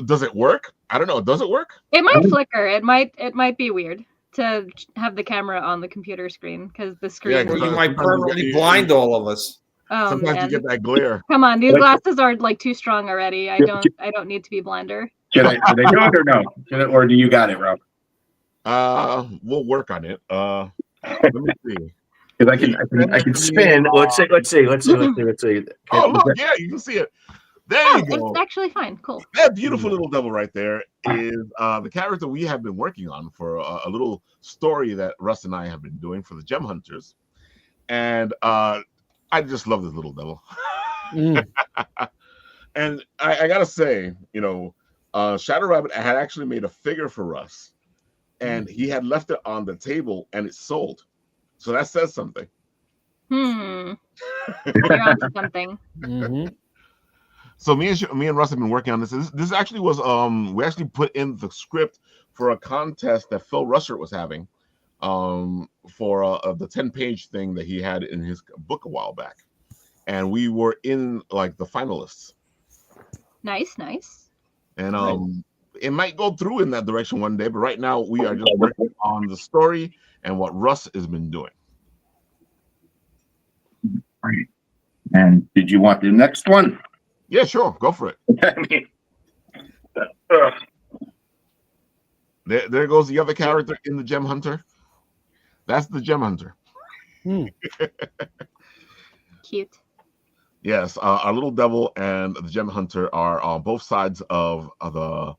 Does it work? I don't know. Does it work? It might flicker. It might be weird to have the camera on the computer screen because the screen. Yeah, You might permanently blind all of us. Oh, sometimes man. you get that glare. Come on, these glasses are like too strong already. I don't need to be blinder. Should I do it or no? Or do you got it, Rob? We'll work on it. Let me see. Because I can spin. Let's see. Oh, look, yeah, you can see it. There you go. It's actually fine. Cool. That beautiful little devil right there is the character we have been working on for a little story that Russ and I have been doing for the Gem Hunters, and I just love this little devil. And I gotta say, Shadow Rabbit had actually made a figure for us, and he had left it on the table, and it sold. So that says something. You're onto something. Mm-hmm. So me and Russ have been working on this. This actually was we actually put in the script for a contest that Phil Russert was having for the 10-page thing that he had in his book a while back, and we were in like the finalists. Nice. And it might go through in that direction one day, but right now we are just working on the story and what Russ has been doing. Right. And did you want the next one? Yeah, sure, go for it. I mean, There goes the other character in the Gem Hunter. That's the Gem Hunter. Cute. Yes, our little devil and the Gem Hunter are on both sides of the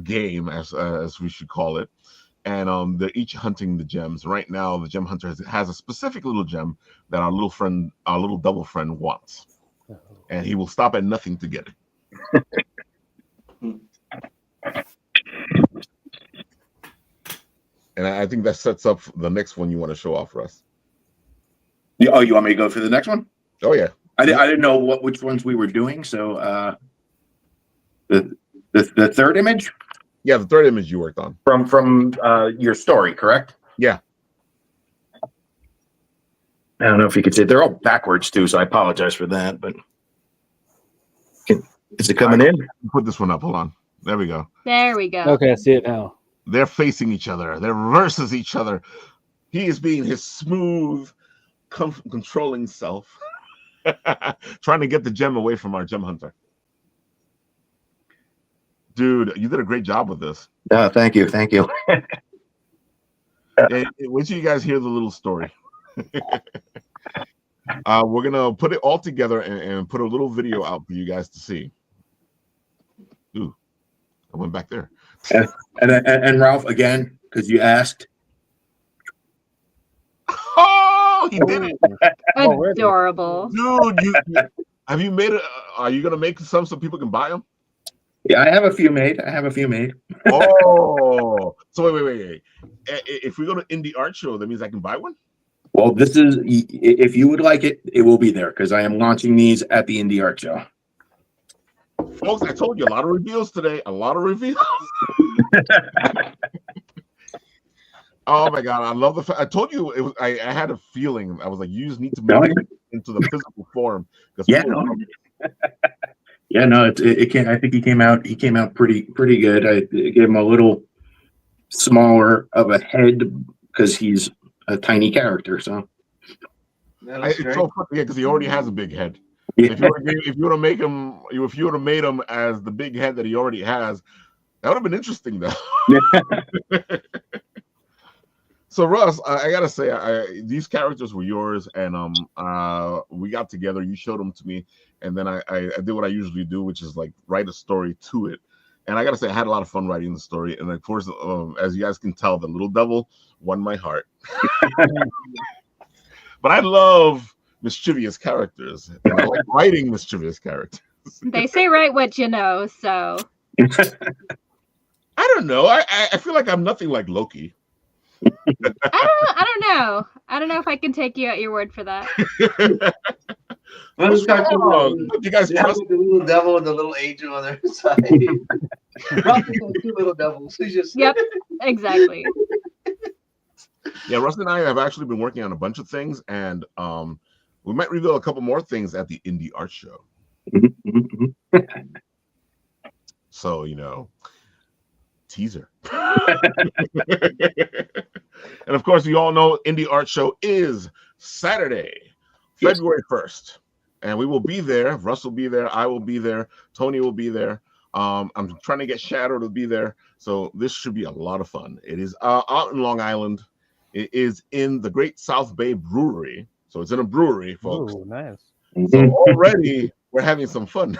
game, as we should call it, and they're each hunting the gems. Right now, the Gem Hunter has a specific little gem that our little devil friend wants, and he will stop at nothing to get it. And I think that sets up the next one you want to show off, Russ. oh, you want me to go for the next one? Oh yeah. I didn't know which ones we were doing. So the third image Yeah, the third image you worked on. from your story, correct? Yeah. I don't know if you could see it. They're all backwards too, so I apologize for that. But is it coming in? Put this one up. Hold on. There we go. There we go. Okay, I see it now. They're facing each other. They're versus each other. He is being his smooth, controlling self, trying to get the gem away from our Gem Hunter. Dude, you did a great job with this. Thank you. Wait till you guys hear the little story. We're gonna put it all together and put a little video out for you guys to see. Ooh, I went back there. And Ralph, again, because you asked. Oh, he did it, Adorable. dude. Have you made it? Are you gonna make some so people can buy them? Yeah, I have a few made. Oh, so wait. If we go to Indie Art Show, that means I can buy one? Well, this is, if you would like it, it will be there because I am launching these at the Indie Art Show. Folks, I told you, a lot of reveals today. Oh my God, I love the fact. I told you, it was. I had a feeling. I was like, you just need to move it into the physical form. Yeah, no, it came. I think he came out pretty good. I gave him a little smaller of a head because he's a tiny character. So it's so funny because he already has a big head. Yeah. If you were to made him as the big head that he already has, that would have been interesting though. So Russ, I gotta say, these characters were yours, and we got together. You showed them to me, and then I did what I usually do, which is like write a story to it. And I gotta say, I had a lot of fun writing the story. And of course, as you guys can tell, the little devil won my heart. But I love mischievous characters, and I like writing mischievous characters. They say write what you know, so I don't know. I feel like I'm nothing like Loki. I don't know. I don't know if I can take you at your word for that. What's you guys trust the little devil and the little angel on their side. Probably two little devils. Yep, exactly. Yeah, Russ and I have actually been working on a bunch of things, and we might reveal a couple more things at the Indie Art Show. So, teaser. And of course, we all know Indie Art Show is Saturday, February 1st. And we will be there. Russ will be there. I will be there. Tony will be there. I'm trying to get Shadow to be there. So this should be a lot of fun. It is out in Long Island. It is in the Great South Bay Brewery. So it's in a brewery, folks. Oh, nice. So already we're having some fun.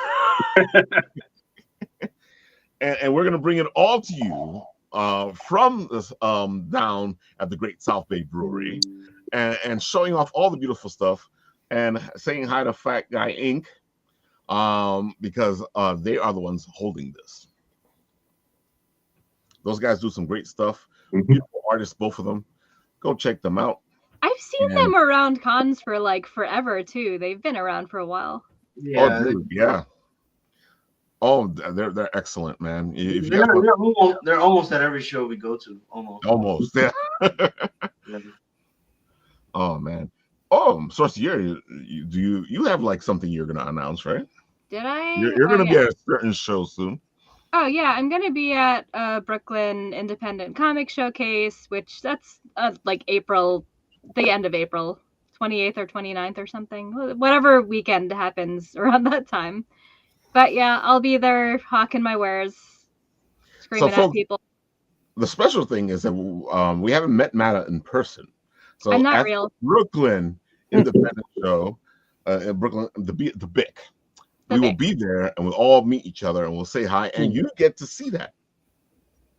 and we're going to bring it all to you from this down at the Great South Bay Brewery and showing off all the beautiful stuff and saying hi to Fat Guy Inc. Because they are the ones holding this. Those guys do some great stuff. Beautiful artists, both of them. Go check them out. I've seen them around cons for like forever too. They've been around for a while. Yeah. Oh, dude, yeah. Oh, they're excellent, man. If They're almost at every show we go to. Almost. Yeah. Oh man. Oh, Sorcier, you have like something you're gonna announce, right? Did I? You're gonna be at a certain show soon. Oh yeah, I'm gonna be at Brooklyn Independent Comic Showcase, which that's like April, the end of April, 28th or 29th or something, whatever weekend happens around that time. But yeah, I'll be there hawking my wares, So, screaming at folks, people. the special thing is that we haven't met Matta in person. So I'm not at real. the Brooklyn Independent Show, in Brooklyn, the BIC, we will be there and we'll all meet each other and we'll say hi, and you get to see that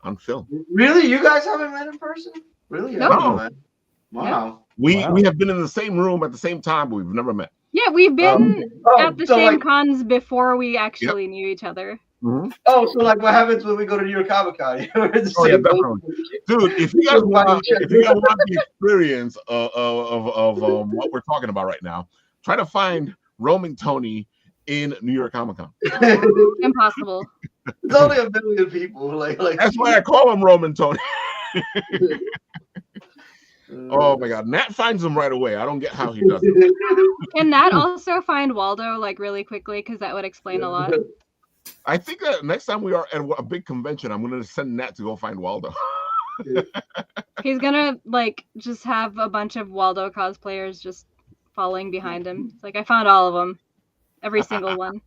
on film. Really? You guys haven't met in person? Really? Nope. No. Wow. We have been in the same room at the same time, but we've never met. Yeah, we've been at the so same like, cons before we actually knew each other. Mm-hmm. Oh, so like what happens when we go to New York Comic Con? Oh yeah, definitely, dude. If you guys want the experience of what we're talking about right now, try to find roaming Tony in New York Comic Con. Impossible. There's only 1 million people. Like that's why I call him Roman Tony. Oh my God, Nat finds him right away. I don't get how he does it. Can Nat also find Waldo like really quickly? Because that would explain a lot. I think that next time we are at a big convention, I'm going to send Nat to go find Waldo. He's gonna like just have a bunch of Waldo cosplayers just following behind him. It's like, I found all of them, every single one.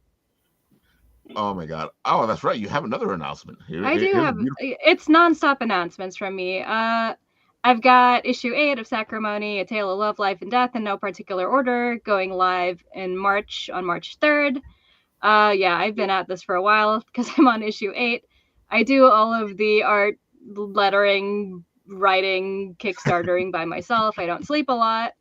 Oh my God! Oh, that's right. You have another announcement. I do have. It's nonstop announcements from me. I've got issue 8 of Sacrimony, A Tale of Love, Life, and Death in no particular order, going live in March, on March 3rd. Yeah, I've been at this for a while because I'm on issue 8. I do all of the art, lettering, writing, kickstartering by myself. I don't sleep a lot.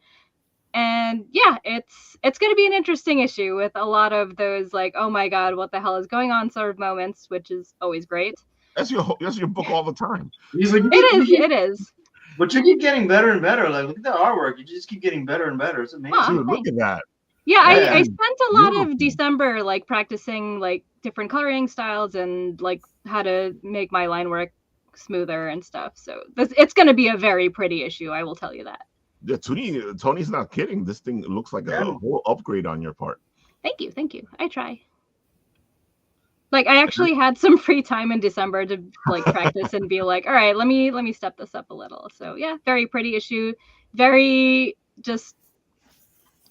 And yeah, it's going to be an interesting issue with a lot of those like, oh my God, what the hell is going on sort of moments, which is always great. That's your book all the time. It is. But you keep getting better and better. Like, look at the artwork. You just keep getting better and better. It's amazing. Dude, look at that. Yeah, I spent a lot of December like practicing like different coloring styles and like how to make my line work smoother and stuff. So it's going to be a very pretty issue. I will tell you that. Yeah, Tony's not kidding. This thing looks like a whole upgrade on your part. Thank you. I try. Like, I actually had some free time in December to like practice and be like, all right, let me step this up a little. So yeah, very pretty issue. Very just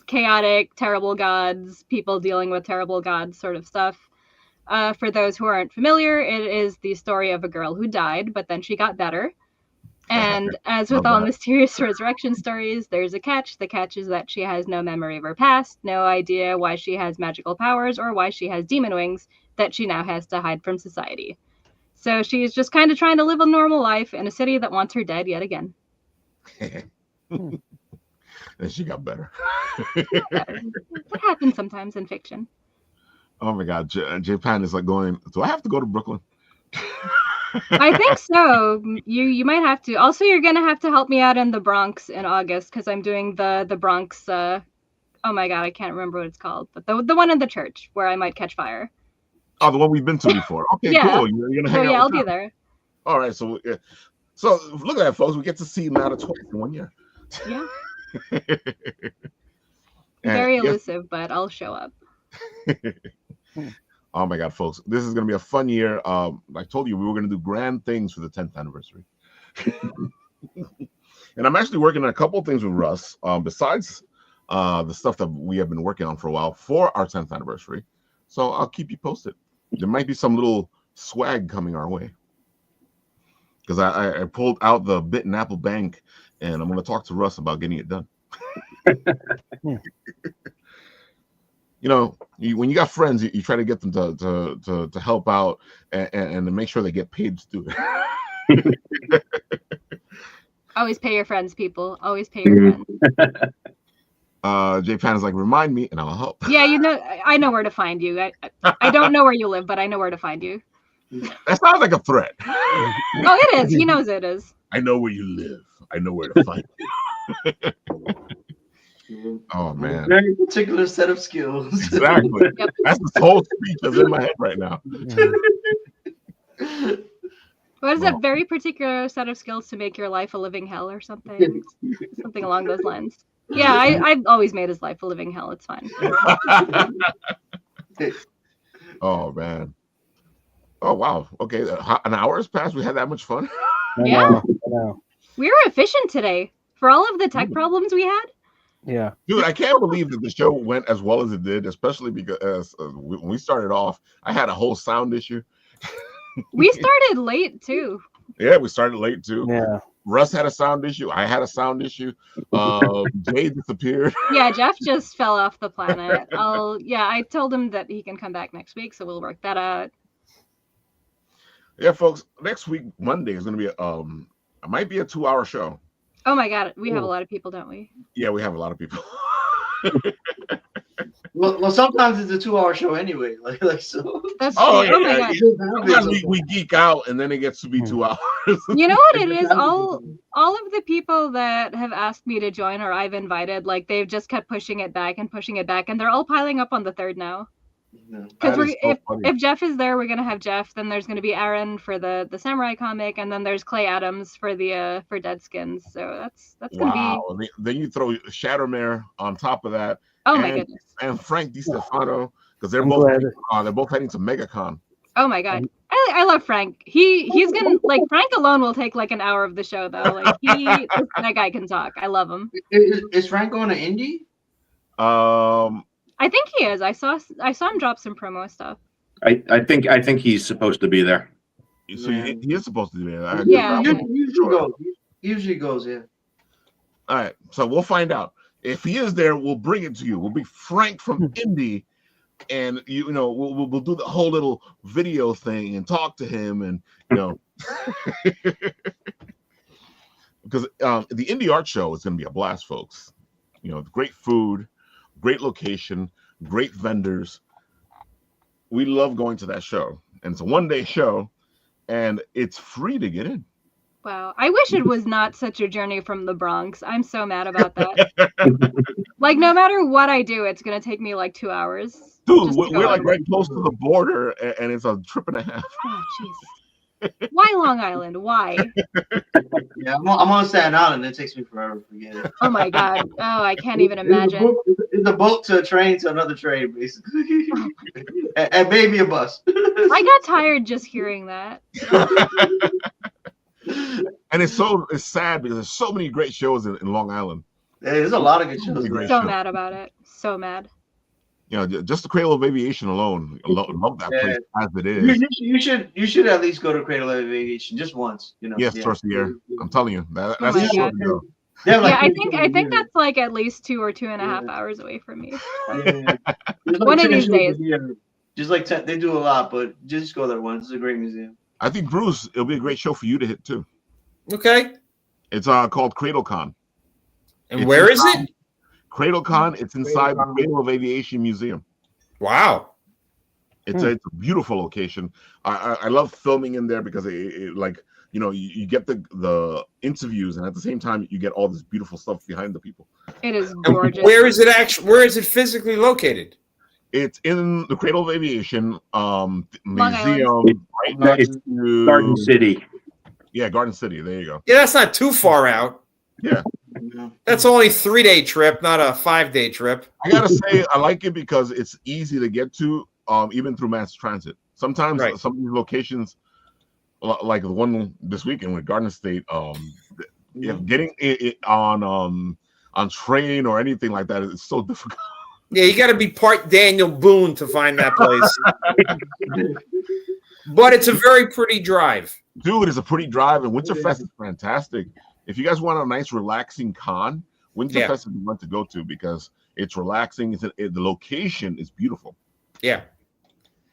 chaotic, terrible gods, people dealing with terrible gods sort of stuff. For those who aren't familiar, it is the story of a girl who died, but then she got better. And as with all mysterious resurrection stories, there's a catch. The catch is that she has no memory of her past, no idea why she has magical powers or why she has demon wings that she now has to hide from society. So she's just kind of trying to live a normal life in a city that wants her dead yet again. And she got better. That happens sometimes in fiction. Oh my God, Japan is like going, do I have to go to Brooklyn? I think so. You might have to. Also, you're gonna have to help me out in the Bronx in August because I'm doing the Bronx. Oh my God, I can't remember what it's called, but the one in the church where I might catch fire. Oh, the one we've been to before. Okay, yeah. Cool. You're gonna hang out. Yeah, I'll be there. All right, so look at that, folks. We get to see Matta twice in 1 year. Yeah. Very elusive, but I'll show up. Oh my God, folks, this is gonna be a fun year. I told you we were gonna do grand things for the 10th anniversary. And I'm actually working on a couple of things with Russ, besides the stuff that we have been working on for a while for our 10th anniversary. So I'll keep you posted. There might be some little swag coming our way. Because I pulled out the Bit and Apple Bank, and I'm gonna talk to Russ about getting it done. You know, when you got friends, you try to get them to help out and to make sure they get paid to do it. Always pay your friends, people. Always pay your friends. J-Pan is like, remind me, and I'll help. Yeah, you know, I know where to find you. I don't know where you live, but I know where to find you. That sounds like a threat. Oh, it is. He knows it is. I know where you live. I know where to find you. Oh man, very particular set of skills. Exactly. Yep. That's the whole speech that's in my head right now. What is that very particular set of skills to make your life a living hell or something? Something along those lines. Yeah, I've always made his life a living hell. It's fine. Oh man. Oh wow. Okay, an hour has passed. We had that much fun. Yeah. I know. We were efficient today for all of the tech problems we had. Yeah. Dude, I can't believe that the show went as well as it did, especially because when we started off, I had a whole sound issue. We started late too. Yeah, we started late too. Yeah. Russ had a sound issue. I had a sound issue. Jay disappeared. Yeah, Jeff just fell off the planet. I told him that he can come back next week, so we'll work that out. Yeah, folks. Next week, Monday is going to be it might be a 2-hour show. Oh my God, we have a lot of people, don't we? Yeah, we have a lot of people. Well, sometimes it's a 2-hour show anyway. Like so. That's Oh, true. yeah, My God. Sometimes we geek out, and then it gets to be 2 hours. You know what it is? All of the people that have asked me to join or I've invited, like they've just kept pushing it back, and they're all piling up on the 3rd now. Because if Jeff is there, we're gonna have Jeff. Then there's gonna be Aaron for the samurai comic, and then there's Clay Adams for the for Deadskins. So that's gonna be. Then you throw Shattermare on top of that. Oh my goodness. And Frank DiStefano, because they're both heading to MegaCon. Oh my God, I love Frank. He's gonna Frank alone will take like an hour of the show though. Like that guy can talk. I love him. Is Frank going to Indy? I think he is. I saw him drop some promo stuff. I think he's supposed to be there. So he is supposed to be there. Yeah. He usually goes. Yeah. All right, so we'll find out. If he is there, we'll bring it to you. We'll be Frank from Indy, and we'll do the whole little video thing and talk to him, and because the Indie Art Show is going to be a blast, folks. Great food, great location, great vendors. We love going to that show, and it's a one-day show, and it's free to get in. Wow. I wish it was not such a journey from the Bronx. I'm so mad about that. Like, no matter what I do, it's going to take me like 2 hours. Dude, we're like right close to the border, and it's a trip and a half. Oh, jeez. Why Long Island? Why? Yeah, I'm on Staten Island. It takes me forever to forget it. Oh, my God. Oh, I can't even imagine. It's a boat to a train to another train, basically. and maybe a bus. I got tired just hearing that. And it's sad because there's so many great shows in Long Island. Yeah, there's a lot of good shows. So mad about it. So mad. Just the Cradle of Aviation alone. I love that place as it is. You should at least go to Cradle of Aviation just once. Yes, Torsier. I'm telling you, that's sure to go. Yeah, I think that's like at least 2 or 2.5 hours away from me. One of these days. Just like they do a lot, but just go there once. It's a great museum. I think, Bruce, it'll be a great show for you to hit too. Okay. It's called CradleCon. And where is it? CradleCon. It's inside the Cradle of Aviation Museum. Wow. It's a beautiful location. I love filming in there because you get the interviews, and at the same time you get all this beautiful stuff behind the people. It is gorgeous. And where is it physically located? It's in the Cradle of Aviation museum, right next to Garden City. Yeah, Garden City. There you go. Yeah, that's not too far out. Yeah. That's only a 3-day trip, not a 5-day trip. I gotta say, I like it because it's easy to get to, even through mass transit. Sometimes some of these locations, like the one this weekend with Garden State, getting it on train or anything like that is so difficult. Yeah, you got to be part Daniel Boone to find that place. But it's a very pretty drive. Dude, it's a pretty drive, and Winterfest is fantastic. If you guys want a nice, relaxing con, Winterfest is the one to go to because it's relaxing. The location is beautiful. Yeah.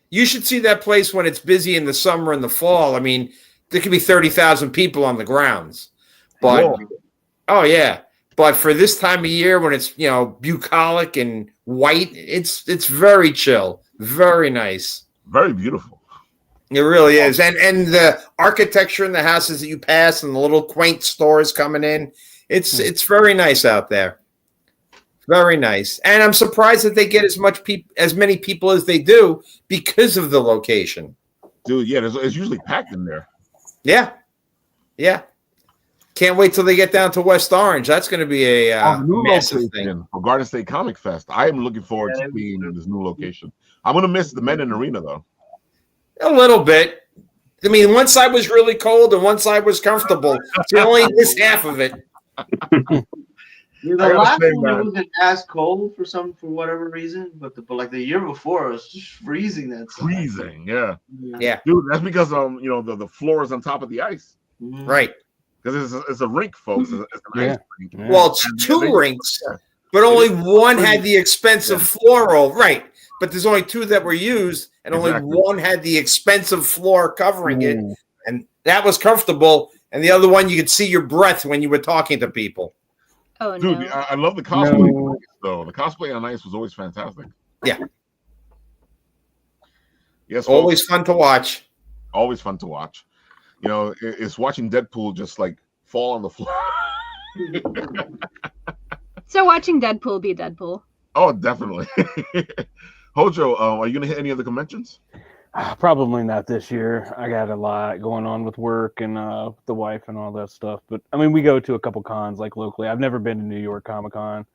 You should see that place when it's busy in the summer and the fall. I mean, there could be 30,000 people on the grounds. But, oh, yeah. But for this time of year when it's, bucolic and white, it's very chill. Very nice. Very beautiful. It really is. And the architecture in the houses that you pass and the little quaint stores coming in, it's very nice out there. Very nice. And I'm surprised that they get as many people as they do because of the location. Dude, yeah, it's usually packed in there. Yeah. Yeah. Can't wait till they get down to West Orange. That's going to be a massive thing. For Garden State Comic Fest. I am looking forward to being in this new location. I'm going to miss the Men in Arena, though. A little bit. I mean, one side was really cold and one side was comfortable. So you only missed half of it. The last one it wasn't as cold for whatever reason, but like the year before it was just freezing. Freezing, yeah. Yeah, dude. That's because the floor is on top of the ice, right? Because it's a rink, folks. It's an ice rink. Yeah. Well, it's two rinks, but only one had the expensive floor over. Right, but there's only two that were used, and only one had the expensive floor covering it, and that was comfortable. And the other one, you could see your breath when you were talking to people. Oh, dude, no. I love the cosplay on ice, though. The cosplay on ice was always fantastic. Yeah. Yes, always folks. fun to watch. Always fun to watch. It's watching Deadpool just like fall on the floor. So watching Deadpool be Deadpool. Oh, definitely. Hojo, are you going to hit any of the conventions? Probably not this year. I got a lot going on with work and the wife and all that stuff. But I mean, we go to a couple cons like locally. I've never been to New York Comic Con.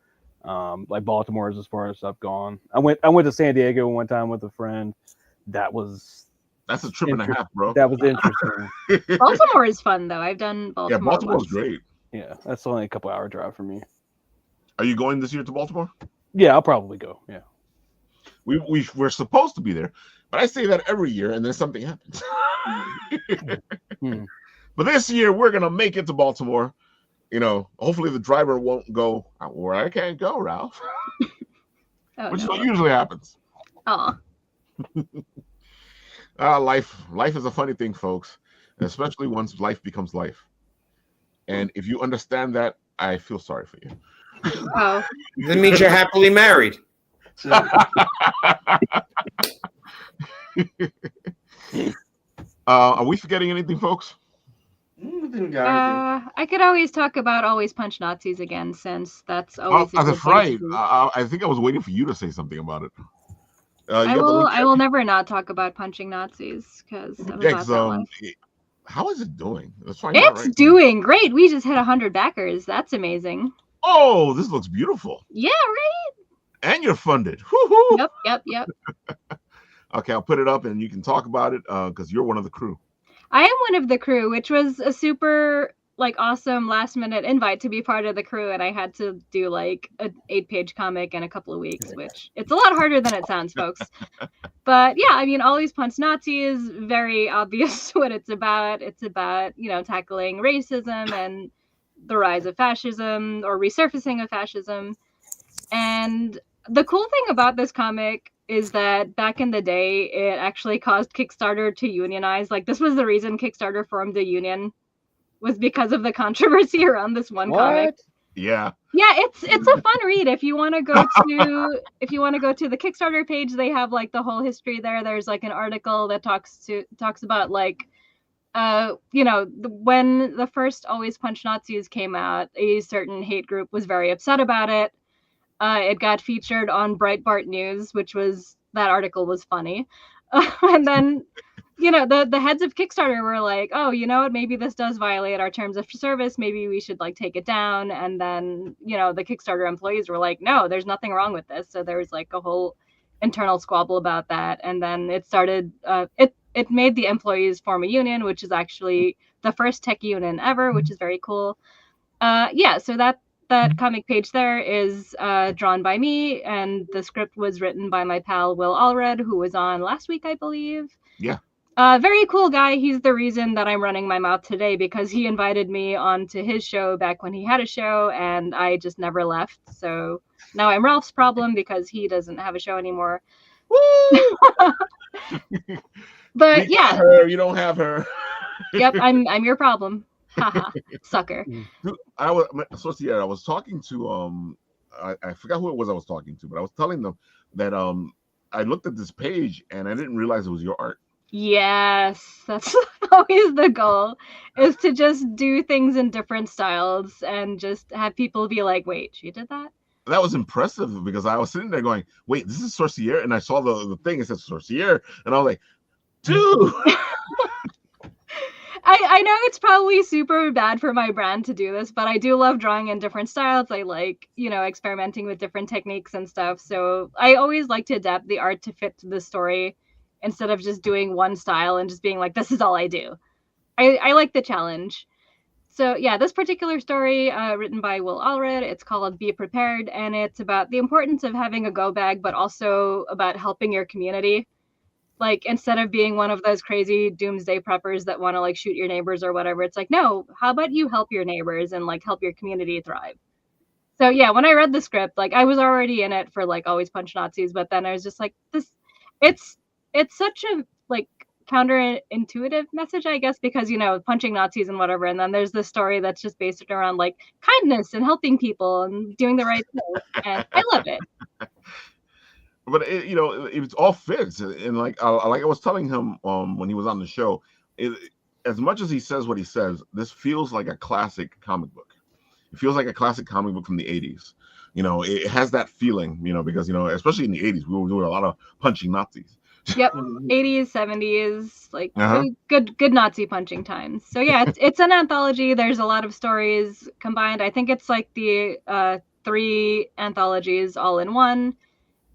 Like Baltimore is as far as I've gone. I went to San Diego one time with a friend. That's a trip and a half, bro. That was interesting. Baltimore is fun though. I've done Baltimore. Yeah, Baltimore's great. Yeah, that's only a couple hour drive for me. Are you going this year to Baltimore? Yeah, I'll probably go. Yeah. We're supposed to be there, but I say that every year, and then something happens. But this year we're gonna make it to Baltimore. Hopefully the driver won't go where I can't go, Ralph. Which is what usually happens. Oh. Life is a funny thing, folks, especially once life becomes life. And if you understand that, I feel sorry for you. Oh. That means you're happily married. Are we forgetting anything, folks? I could always talk about Always Punch Nazis again, since that's always. That's right. I think I was waiting for you to say something about it. I will never not talk about punching Nazis because how is it doing? Let's find out. It's doing great. We just hit 100 backers. That's amazing. Oh, this looks beautiful. Yeah, right. And you're funded. Woo-hoo. Yep. Okay, I'll put it up and you can talk about it because you're one of the crew. I am one of the crew, which was a super awesome last minute invite to be part of the crew, and I had to do like an 8-page comic in a couple of weeks, which it's a lot harder than it sounds, folks. But yeah, I mean, Always Punch Nazi is very obvious what it's about. It's about, tackling racism and the rise of fascism or resurfacing of fascism. And the cool thing about this comic is that back in the day, it actually caused Kickstarter to unionize. Like, this was the reason Kickstarter formed a union, was because of the controversy around this one comic. Yeah, it's a fun read. If you want to go to the Kickstarter page, they have like the whole history there. There's like an article that talks about like when the first Always Punch Nazis came out, a certain hate group was very upset about it. It got featured on Breitbart News, that article was funny. And then, the heads of Kickstarter were like, oh, you know what, maybe this does violate our terms of service. Maybe we should take it down. And then, the Kickstarter employees were like, no, there's nothing wrong with this. So there was like a whole internal squabble about that. And then it started, it made the employees form a union, which is actually the first tech union ever, which is very cool. So that comic page there is drawn by me, and the script was written by my pal Will Allred, who was on last week, I believe. Yeah. Very cool guy. He's the reason that I'm running my mouth today, because he invited me onto his show back when he had a show, and I just never left. So now I'm Ralph's problem because he doesn't have a show anymore. Woo! But we got her, you don't have her. Yep, I'm your problem. Haha, sucker. Dude, I was talking to I forgot who it was I was talking to, but I was telling them that I looked at this page and I didn't realize it was your art. Yes, that's always the goal, is to just do things in different styles and just have people be like, wait, she did that? That was impressive, because I was sitting there going, wait, this is Sorcier? And I saw the thing, it says Sorcier, and I was like, dude. I know it's probably super bad for my brand to do this, but I do love drawing in different styles. I like, experimenting with different techniques and stuff. So I always like to adapt the art to fit the story instead of just doing one style and just being like, this is all I do. I like the challenge. So yeah, this particular story, written by Will Allred, it's called Be Prepared, and it's about the importance of having a go bag, but also about helping your community. Like, instead of being one of those crazy doomsday preppers that want to like shoot your neighbors or whatever, it's like, no, how about you help your neighbors and like help your community thrive? So yeah, when I read the script, like I was already in it for like Always Punch Nazis, but then I was just like, it's such a like counterintuitive message, I guess, because punching Nazis and whatever, and then there's this story that's just based around like kindness and helping people and doing the right thing, and I love it. But it all fits, and like I was telling him when he was on the show, as much as he says what he says, this feels like a classic comic book. It feels like a classic comic book from the 80s. It has that feeling, because especially in the 80s, we were doing a lot of punching Nazis. Yep, 80s, 70s, like good Nazi punching times. So yeah, it's an anthology. There's a lot of stories combined. I think it's like the 3 anthologies all in one.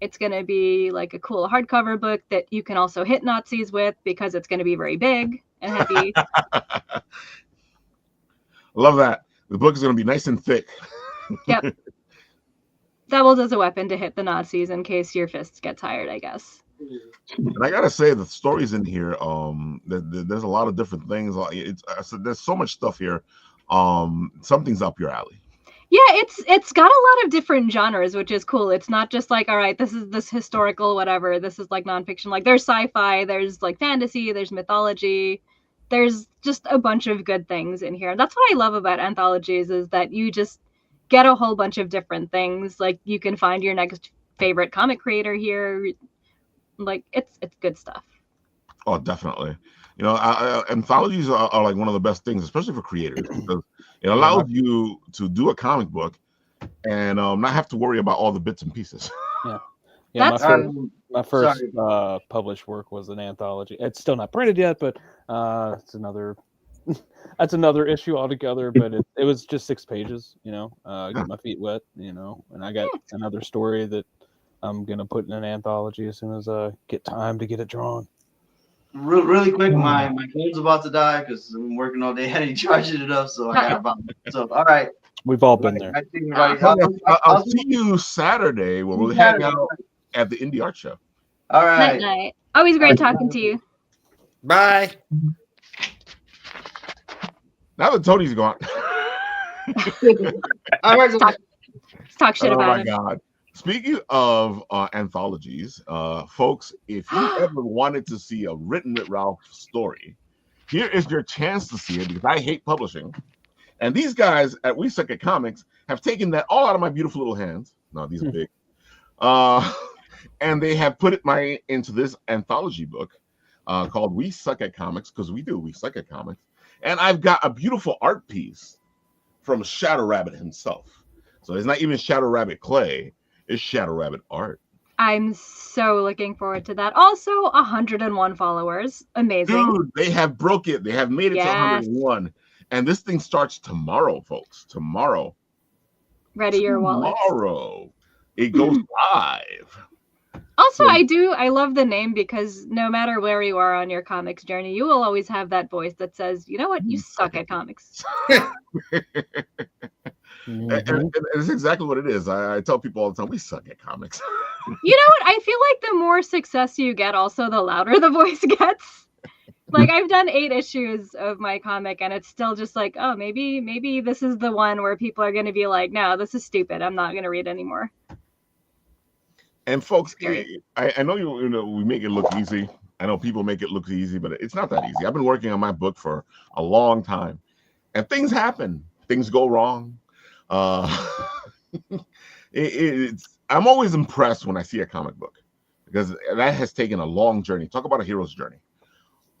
It's going to be like a cool hardcover book that you can also hit Nazis with because it's going to be very big and heavy. Love that. The book is going to be nice and thick. Yep. Doubles as a weapon to hit the Nazis in case your fists get tired, I guess. And I gotta say, the stories in here, there's a lot of different things. There's so much stuff here. Something's up your alley. Yeah, it's got a lot of different genres, which is cool. It's not just like, all right, this is this historical whatever. This is like nonfiction. Like there's sci-fi, there's like fantasy, there's mythology. There's just a bunch of good things in here. That's what I love about anthologies, is that you just get a whole bunch of different things. Like you can find your next favorite comic creator here. Like it's good stuff. Oh, definitely. Anthologies are like one of the best things, especially for creators, because it allows you to do a comic book and not have to worry about all the bits and pieces. Yeah. My first published work was an anthology. It's still not printed yet, but it's another that's another issue altogether. But it was just 6 pages. Got my feet wet. And I got another story that I'm gonna put in an anthology as soon as I get time to get it drawn. Really quick, my phone's about to die because I'm working all day. I didn't charge it enough, so I got about. So all right, we've all been there. I'll see you Saturday when we'll hang out at the Indie Art Show. All right. Night. Always great talking to you. Bye. Now that Tony's gone. All right. Let's talk shit about him. Oh my God. Speaking of anthologies, folks, if you ever wanted to see a Written with Ralph story, here is your chance to see it, because I hate publishing. And these guys at We Suck at Comics have taken that all out of my beautiful little hands. No, these are big. And they have put it into this anthology book called We Suck at Comics, because we suck at comics. And I've got a beautiful art piece from Shadow Rabbit himself. So it's not even Shadow Rabbit clay. It's Shadow Rabbit art. I'm so looking forward to that. Also, 101 followers. Amazing. Dude, they have broke it. They have made it to 101. And this thing starts tomorrow, folks. Tomorrow. Ready your wallet. Tomorrow. It goes live. Also, I love the name, because no matter where you are on your comics journey, you will always have that voice that says, you know what, you suck at comics. And it's exactly what it is. I tell people all the time, we suck at comics. You know what? I feel like the more success you get, also the louder the voice gets. Like I've done 8 issues of my comic, and it's still just like, oh, maybe this is the one where people are going to be like, no, this is stupid. I'm not going to read anymore. And folks, I know we make it look easy. I know people make it look easy, but it's not that easy. I've been working on my book for a long time, and things happen. Things go wrong. I'm always impressed when I see a comic book, because that has taken a long journey. Talk about a hero's journey.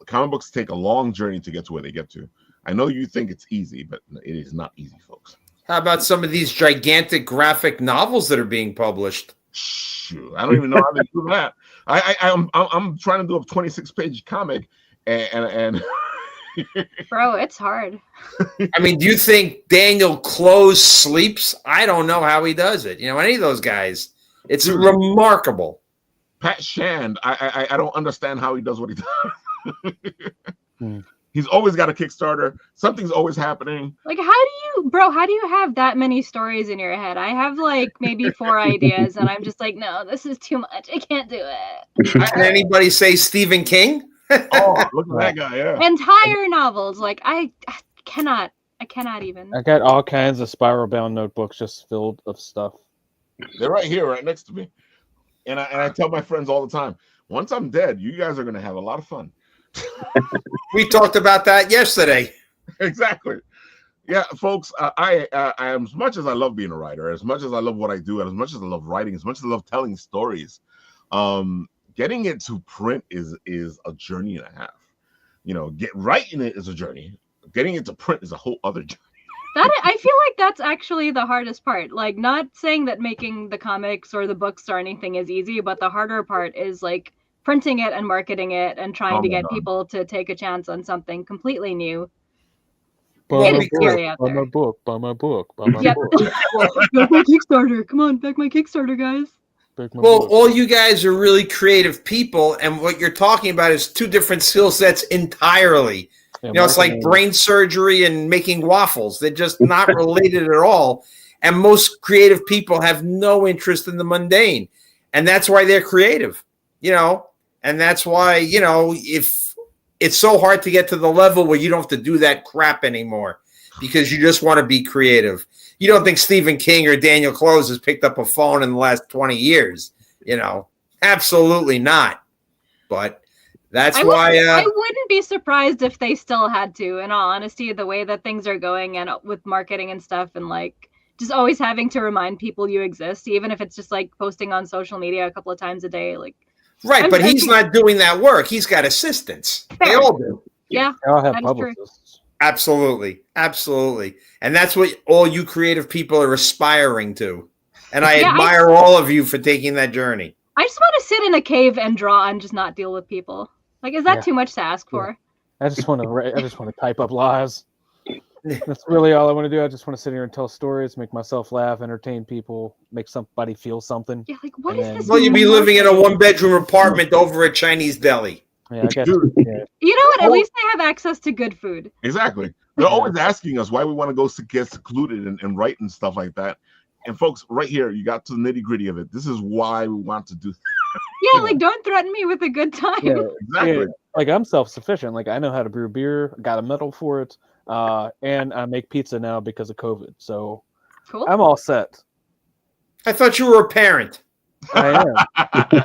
Comic books take a long journey to get to where they get to. I know you think it's easy, but it is not easy, folks. How about some of these gigantic graphic novels that are being published? Shoot, I don't even know how they do that. I'm trying to do a 26-page comic, and Bro, it's hard. I mean, do you think Daniel Close sleeps? I don't know how he does it. Any of those guys. It's remarkable. Pat Shand, I don't understand how he does what he does. Hmm. He's always got a Kickstarter. Something's always happening. Like, how do you have that many stories in your head? I have like maybe 4 ideas, and I'm just like, no, this is too much. I can't do it. Can anybody say Stephen King? Oh, look at that guy! Yeah. Entire novels. Like, I cannot even. I got all kinds of spiral bound notebooks just filled of stuff. They're right here, right next to me. And I tell my friends all the time, once I'm dead, you guys are going to have a lot of fun. We talked about that yesterday. Exactly. Yeah, folks, I as much as I love being a writer, as much as I love what I do, and as much as I love writing, as much as I love telling stories, getting it to print is a journey and a half. You know, writing it is a journey. Getting it to print is a whole other journey. I feel like that's actually the hardest part. Like, not saying that making the comics or the books or anything is easy, but the harder part is like printing it and marketing it and trying to get people to take a chance on something completely new. It is scary out there. Buy my book. Back my Kickstarter. Come on, back my Kickstarter, guys. Well, all you guys are really creative people, and what you're talking about is 2 different skill sets entirely. You know, it's like brain surgery and making waffles. They're just not related at all. And most creative people have no interest in the mundane. And that's why they're creative, you know. And that's why, you know, if it's so hard to get to the level where you don't have to do that crap anymore because you just want to be creative. You don't think Stephen King or Daniel Close has picked up a phone in the last 20 years, you know. Absolutely not. But that's why I wouldn't be surprised if they still had to, in all honesty, the way that things are going and with marketing and stuff, and like just always having to remind people you exist, even if it's just like posting on social media a couple of times a day. Like, right, but he's not doing that work. He's got assistants. Fair. They all do. Yeah, they all have publicists. Absolutely. And that's what all you creative people are aspiring to. And I admire all of you for taking that journey. I just want to sit in a cave and draw and just not deal with people. Like, is that too much to ask for? I just want to type up lies. That's really all I want to do. I just want to sit here and tell stories, make myself laugh, entertain people, make somebody feel something. Yeah, like, what is this? Well, you'd be living in a 1-bedroom apartment over a Chinese deli. Yeah, I guess. Yeah. You know what? At least they have access to good food. Exactly. They're always asking us why we want to go get secluded and write and stuff like that. And folks, right here, you got to the nitty-gritty of it. This is why we want to do. Yeah, like, don't threaten me with a good time. Yeah, exactly. Yeah. Like, I'm self-sufficient. Like, I know how to brew beer. I got a medal for it. And I make pizza now because of COVID. So cool. I'm all set. I thought you were a parent. I am.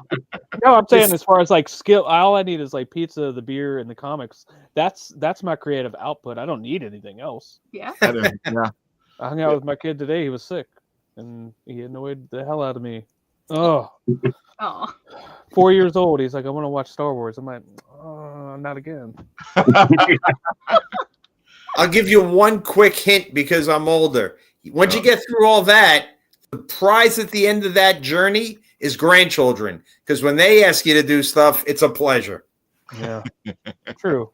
No, I'm saying as far as like skill, all I need is like pizza, the beer, and the comics. That's my creative output. I don't need anything else. Yeah. Yeah. I hung out with my kid today. He was sick, and he annoyed the hell out of me. Oh. 4 years old. He's like, I want to watch Star Wars. I'm like, oh, not again. I'll give you one quick hint because I'm older. Once you get through all that, the prize at the end of that journey is grandchildren. Because when they ask you to do stuff, it's a pleasure. Yeah. True.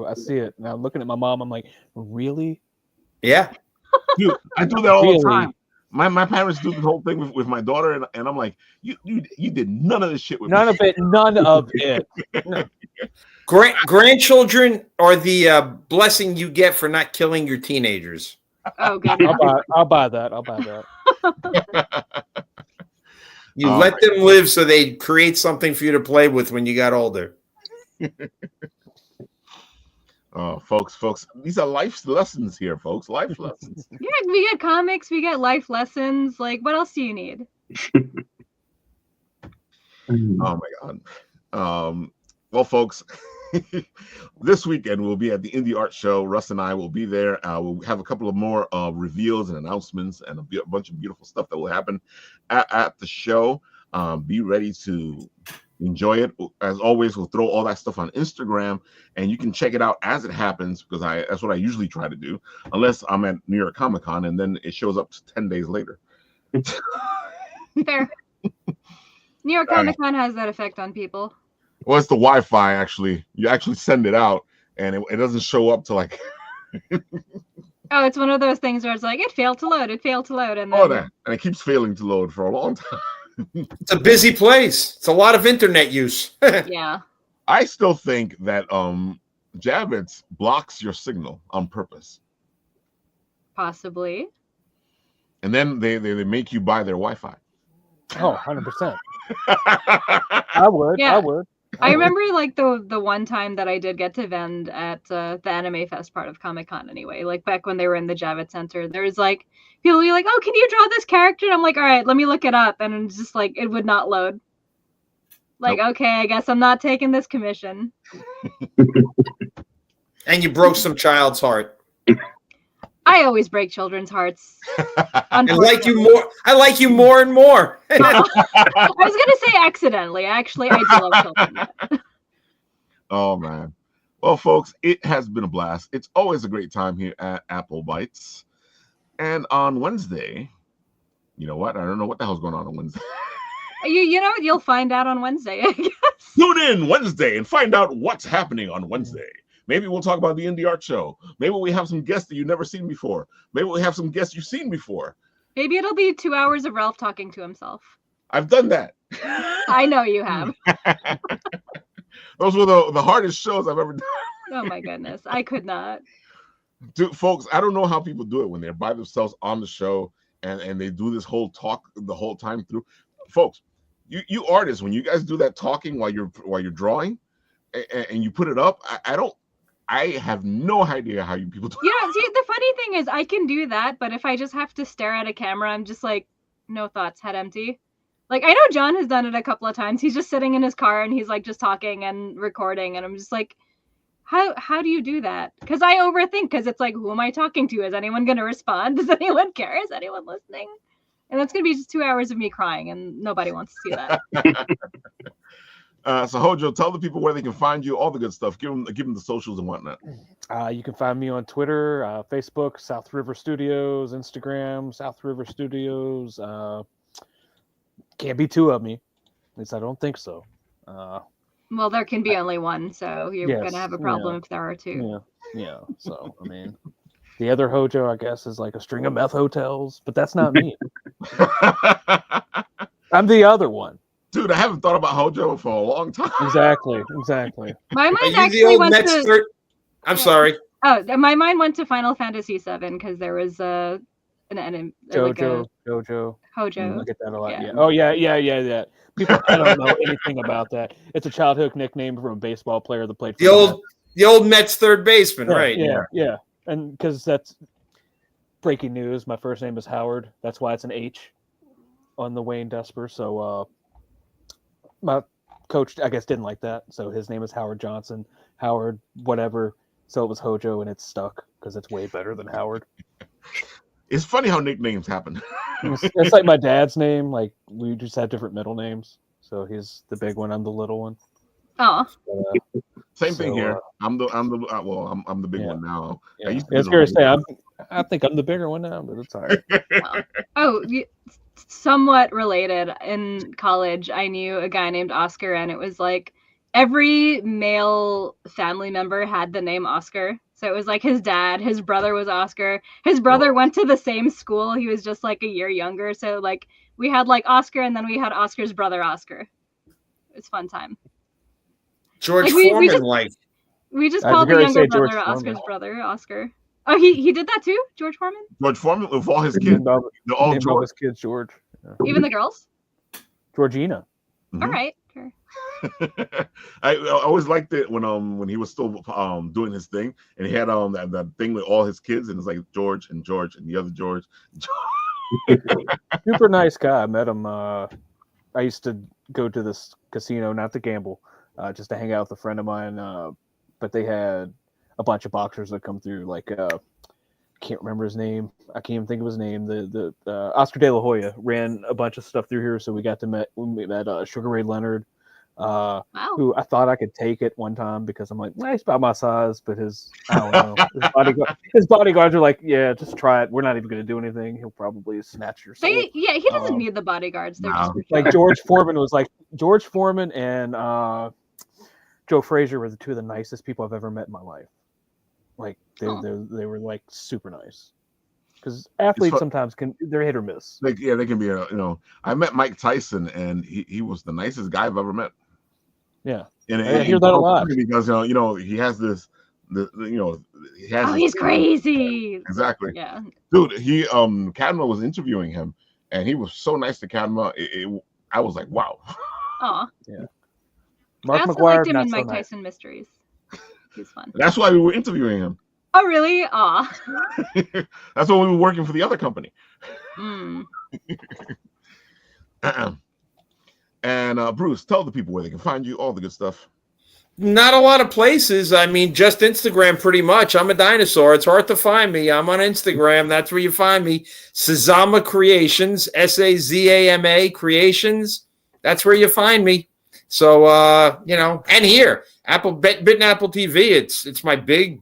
I see it. Now looking at my mom, I'm like, really? Yeah. Dude, I do that all the time. My parents do the whole thing with my daughter, and I'm like, you did none of this shit with me. None of it. Grandchildren are the blessing you get for not killing your teenagers. Oh, God. I'll buy that. You let them live so they create something for you to play with when you got older. Oh, folks, these are life lessons here, folks. Life lessons. Yeah, we get comics, we get life lessons. Like, what else do you need? Oh my God. Well, folks, this weekend we'll be at the Indie Art Show. Russ and I will be there. We'll have a couple of more reveals and announcements and a bunch of beautiful stuff that will happen at the show. Be ready to enjoy it. As always, we'll throw all that stuff on Instagram, and you can check it out as it happens, because that's what I usually try to do, unless I'm at New York Comic Con, and then it shows up 10 days later. Fair. New York Comic Con has that effect on people. Well, it's the Wi-Fi, actually. You actually send it out, and it doesn't show up to like... Oh, it's one of those things where it's like, it failed to load, and then... Oh, that. And it keeps failing to load for a long time. It's a busy place. It's a lot of internet use. Yeah. I still think that Javits blocks your signal on purpose, Possibly. and then they make you buy their Wi-Fi. Oh, 100%. I would. Yeah. I would. I remember like the one time that I did get to vend at the Anime Fest part of Comic-Con anyway, like back when they were in the Javits Center. There was like people be like, "Oh, can you draw this character?" And I'm like, "All right, let me look it up," and it's just like it would not load. Like, Nope. okay, I guess I'm not taking this commission. And you broke some child's heart. I always break children's hearts. I like you more. I like you more and more. I was gonna say accidentally. Actually, I do love children. Oh man. Well, folks, it has been a blast. It's always a great time here at Apple Bites. And on Wednesday, you know what? I don't know what the hell's going on Wednesday. You know, you'll find out on Wednesday, I guess. Tune in Wednesday and find out what's happening on Wednesday. Maybe we'll talk about the Indie Art Show. Maybe we have some guests that you've never seen before. Maybe we have some guests you've seen before. Maybe it'll be 2 hours of Ralph talking to himself. I've done that. I know you have. Those were the hardest shows I've ever done. Oh my goodness. I could not. Dude, folks, I don't know how people do it when they're by themselves on the show and they do this whole talk the whole time through. Folks, you artists, when you guys do that talking while you're drawing and you put it up, I have no idea how you people do it. Yeah, see, the funny thing is I can do that, but if I just have to stare at a camera, I'm just like, no thoughts, head empty. Like, I know John has done it a couple of times. He's just sitting in his car and he's like just talking and recording, and I'm just like, how do you do that? Because I overthink, because it's like, who am I talking to? Is anyone going to respond? Does anyone care? Is anyone listening? And that's going to be just 2 hours of me crying, and nobody wants to see that. So Hojo, tell the people where they can find you, all the good stuff. Give them the socials and whatnot. You can find me on Twitter, Facebook, South River Studios, Instagram, South River Studios. Can't be two of me. At least I don't think so. Well, there can be only one, so you're going to have a problem if there are two. Yeah. So, I mean, the other Hojo, I guess, is like a string of meth hotels, but that's not me. I'm the other one. Dude, I haven't thought about Hojo for a long time. Exactly. My mind actually went to... I'm sorry. Oh, my mind went to Final Fantasy VII because there was an enemy. Jojo. Hojo. I get that a lot. Yeah. Yeah. Oh, yeah. People, I don't know anything about that. It's a childhood nickname from a baseball player that played for the old Mets third baseman, right? Yeah. And because that's breaking news, my first name is Howard. That's why it's an H on the Wayne Desper. So my coach, I guess, didn't like that. So his name is Howard Johnson. Howard, whatever. So it was Hojo, and it's stuck because it's way better than Howard. It's funny how nicknames happen. It's like my dad's name. Like, we just have different middle names. So he's the big one. I'm the little one. Oh. Same thing here. I'm the big one now. Yeah. I was going to say, I think I'm the bigger one now, but it's all right. Oh, somewhat related. In college, I knew a guy named Oscar, and it was like every male family member had the name Oscar. So it was like his dad, his brother was Oscar. His brother went to the same school. He was just like a year younger. So like we had like Oscar, and then we had Oscar's brother Oscar. It was a fun time. George like, Foreman, we just called the younger brother Oscar's brother Oscar. Oh, he did that too, George Foreman. George Foreman with all his kids. All George. His kids, George. Yeah. Even the girls. Georgina. Mm-hmm. All right. Sure. I always liked it when he was still doing his thing, and he had that thing with all his kids, and it's like George and the other George. Super nice guy. I met him. I used to go to this casino, not to gamble, just to hang out with a friend of mine. But they had a bunch of boxers that come through. Like can't remember his name. I can't even think of his name. The Oscar De La Hoya ran a bunch of stuff through here, so we met Sugar Ray Leonard. Wow. Who I thought I could take it one time because I'm like, he's about my size, but I don't know. His bodyguards are like, yeah, just try it. We're not even going to do anything. He'll probably snatch your soul. He doesn't need the bodyguards. They're just like George Foreman and Joe Frazier were the two of the nicest people I've ever met in my life. Like they were like super nice. because athletes sometimes they're hit or miss. They can be. I met Mike Tyson, and he was the nicest guy I've ever met. Yeah, and I hear that a lot because he has this. He has. Oh, he's crazy. Exactly. Yeah. Dude, Cadma was interviewing him, and he was so nice to Cadma. I was like, wow. Oh. Yeah. Mark I also McGuire, liked him in so Mike nice. Tyson Mysteries. He's fun. That's why we were interviewing him. Oh, really? Aw. That's when we were working for the other company. And Bruce, tell the people where they can find you, all the good stuff. Not a lot of places. I mean, just Instagram pretty much. I'm a dinosaur. It's hard to find me. I'm on Instagram. That's where you find me. Sazama Creations, Sazama Creations. That's where you find me. So, and here, Bit and Apple TV. It's my big,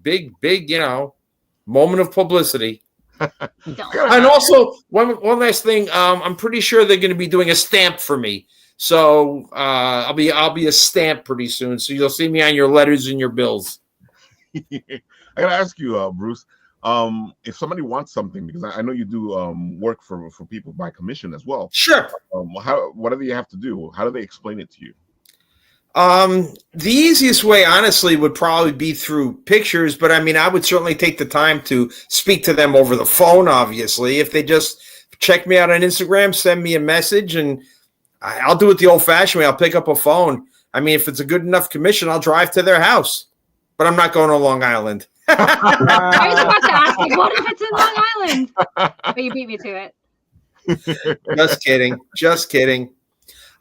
moment of publicity. And also, one last thing. I'm pretty sure they're going to be doing a stamp for me. So I'll be a stamp pretty soon. So you'll see me on your letters and your bills. I gotta ask you, Bruce, if somebody wants something, because I know you do work for people by commission as well. Sure. What do they have to do? How do they explain it to you? The easiest way, honestly, would probably be through pictures. But I mean, I would certainly take the time to speak to them over the phone. Obviously, if they just check me out on Instagram, send me a message, and I'll do it the old-fashioned way. I'll pick up a phone. I mean, if it's a good enough commission, I'll drive to their house. But I'm not going to Long Island. I was about to ask you, what if it's in Long Island? But you beat me to it. Just kidding.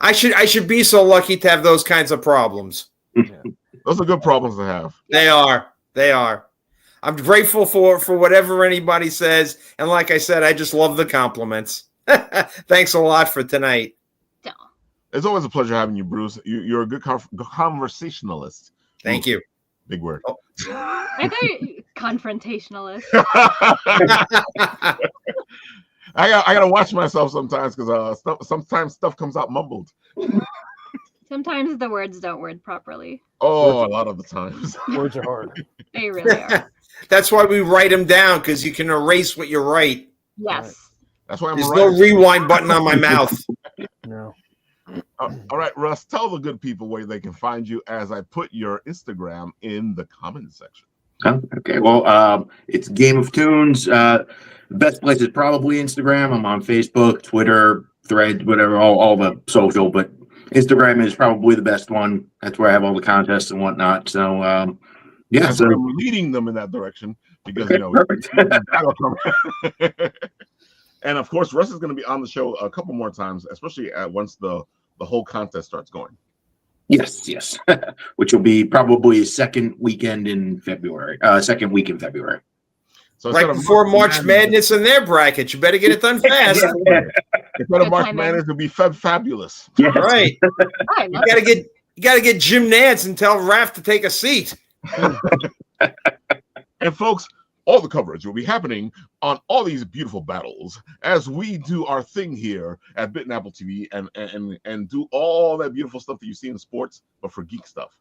I should be so lucky to have those kinds of problems. Yeah. Those are good problems to have. They are. I'm grateful for whatever anybody says. And like I said, I just love the compliments. Thanks a lot for tonight. It's always a pleasure having you, Bruce. You're a good conversationalist. Thank you. Big word. Oh. I thought confrontationalist. I gotta watch myself sometimes because sometimes stuff comes out mumbled. Sometimes the words don't word properly. Oh, a lot of the times. Words are hard. They really are. That's why we write them down, because you can erase what you write. Yes. Right. That's why there's no rewind button on my mouth. No. All right, Russ, tell the good people where they can find you as I put your Instagram in the comments section. Oh, okay. Well, it's Game of Toons. The best place is probably Instagram. I'm on Facebook, Twitter, Threads, whatever, all the social, but Instagram is probably the best one. That's where I have all the contests and whatnot. So, yeah. So I'm leading them in that direction because, perfect. And of course, Russ is going to be on the show a couple more times, especially once the whole contest starts going. Yes. Which will be probably second week in February. So right before March Madness in their bracket. You better get it done fast. Instead of March Madness, it'll be fabulous. Yes. Right. You gotta get Jim Nance and tell Raph to take a seat. And folks, all the coverage will be happening on all these beautiful battles as we do our thing here at Bit and Apple TV and do all that beautiful stuff that you see in sports, but for geek stuff.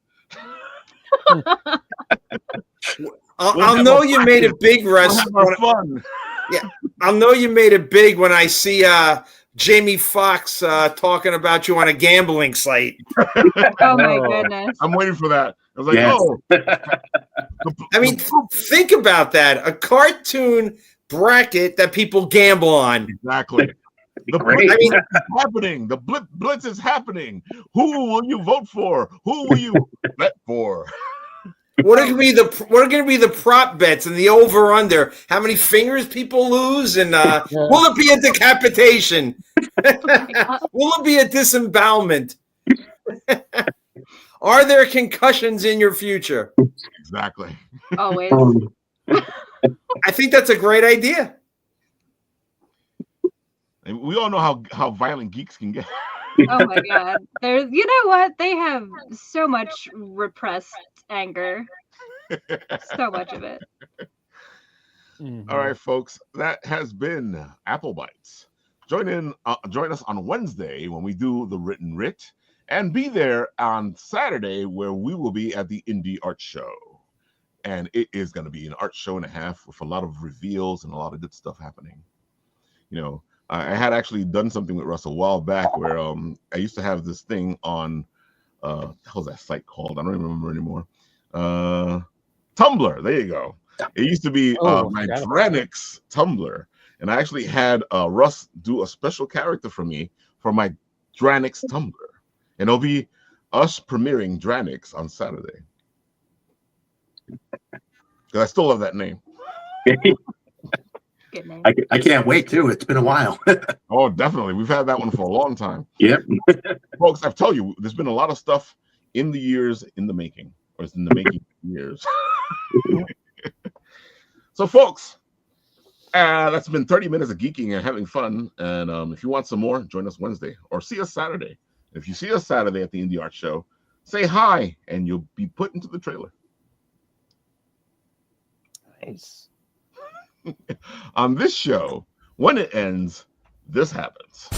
I'll know you made it big, Russ. Fun. Yeah, I'll know you made it big when I see Jamie Foxx talking about you on a gambling site. Oh my goodness! I'm waiting for that. I was like, I mean, think about that. A cartoon bracket that people gamble on. Exactly. The Blip Blitz is happening. The Blip Blitz is happening. Who will you vote for? Who will you bet for? What are going to be the prop bets and the over under? How many fingers people lose? And will it be a decapitation? Will it be a disembowelment? Are there concussions in your future? Exactly. Always. I think that's a great idea. And we all know how violent geeks can get. Oh my god. There's, you know what? They have so much repressed anger. So much of it. Mm-hmm. All right, folks. That has been Apple Bites. Join us on Wednesday when we do the Written Writ, and be there on Saturday where we will be at the Indie Art Show. and it is going to be an art show and a half with a lot of reveals and a lot of good stuff happening. You know, I had actually done something with Russell a while back where I used to have this thing on what was that site called? I don't even remember anymore. Tumblr. There you go. It used to be my Dranix Tumblr, and I actually had Russ do a special character for me for my Dranix Tumblr, and it'll be us premiering Dranix on Saturday. Because I still love that name. Good name. I can't wait too. It's been a while. Oh, definitely. We've had that one for a long time. Yep. Folks, I've told you, there's been a lot of stuff in the years in the making, or it's in the making years. So, folks, that's been 30 minutes of geeking and having fun. And if you want some more, join us Wednesday or see us Saturday. If you see us Saturday at the Indie Art Show, say hi, and you'll be put into the trailer. Nice. On this show, when it ends, this happens.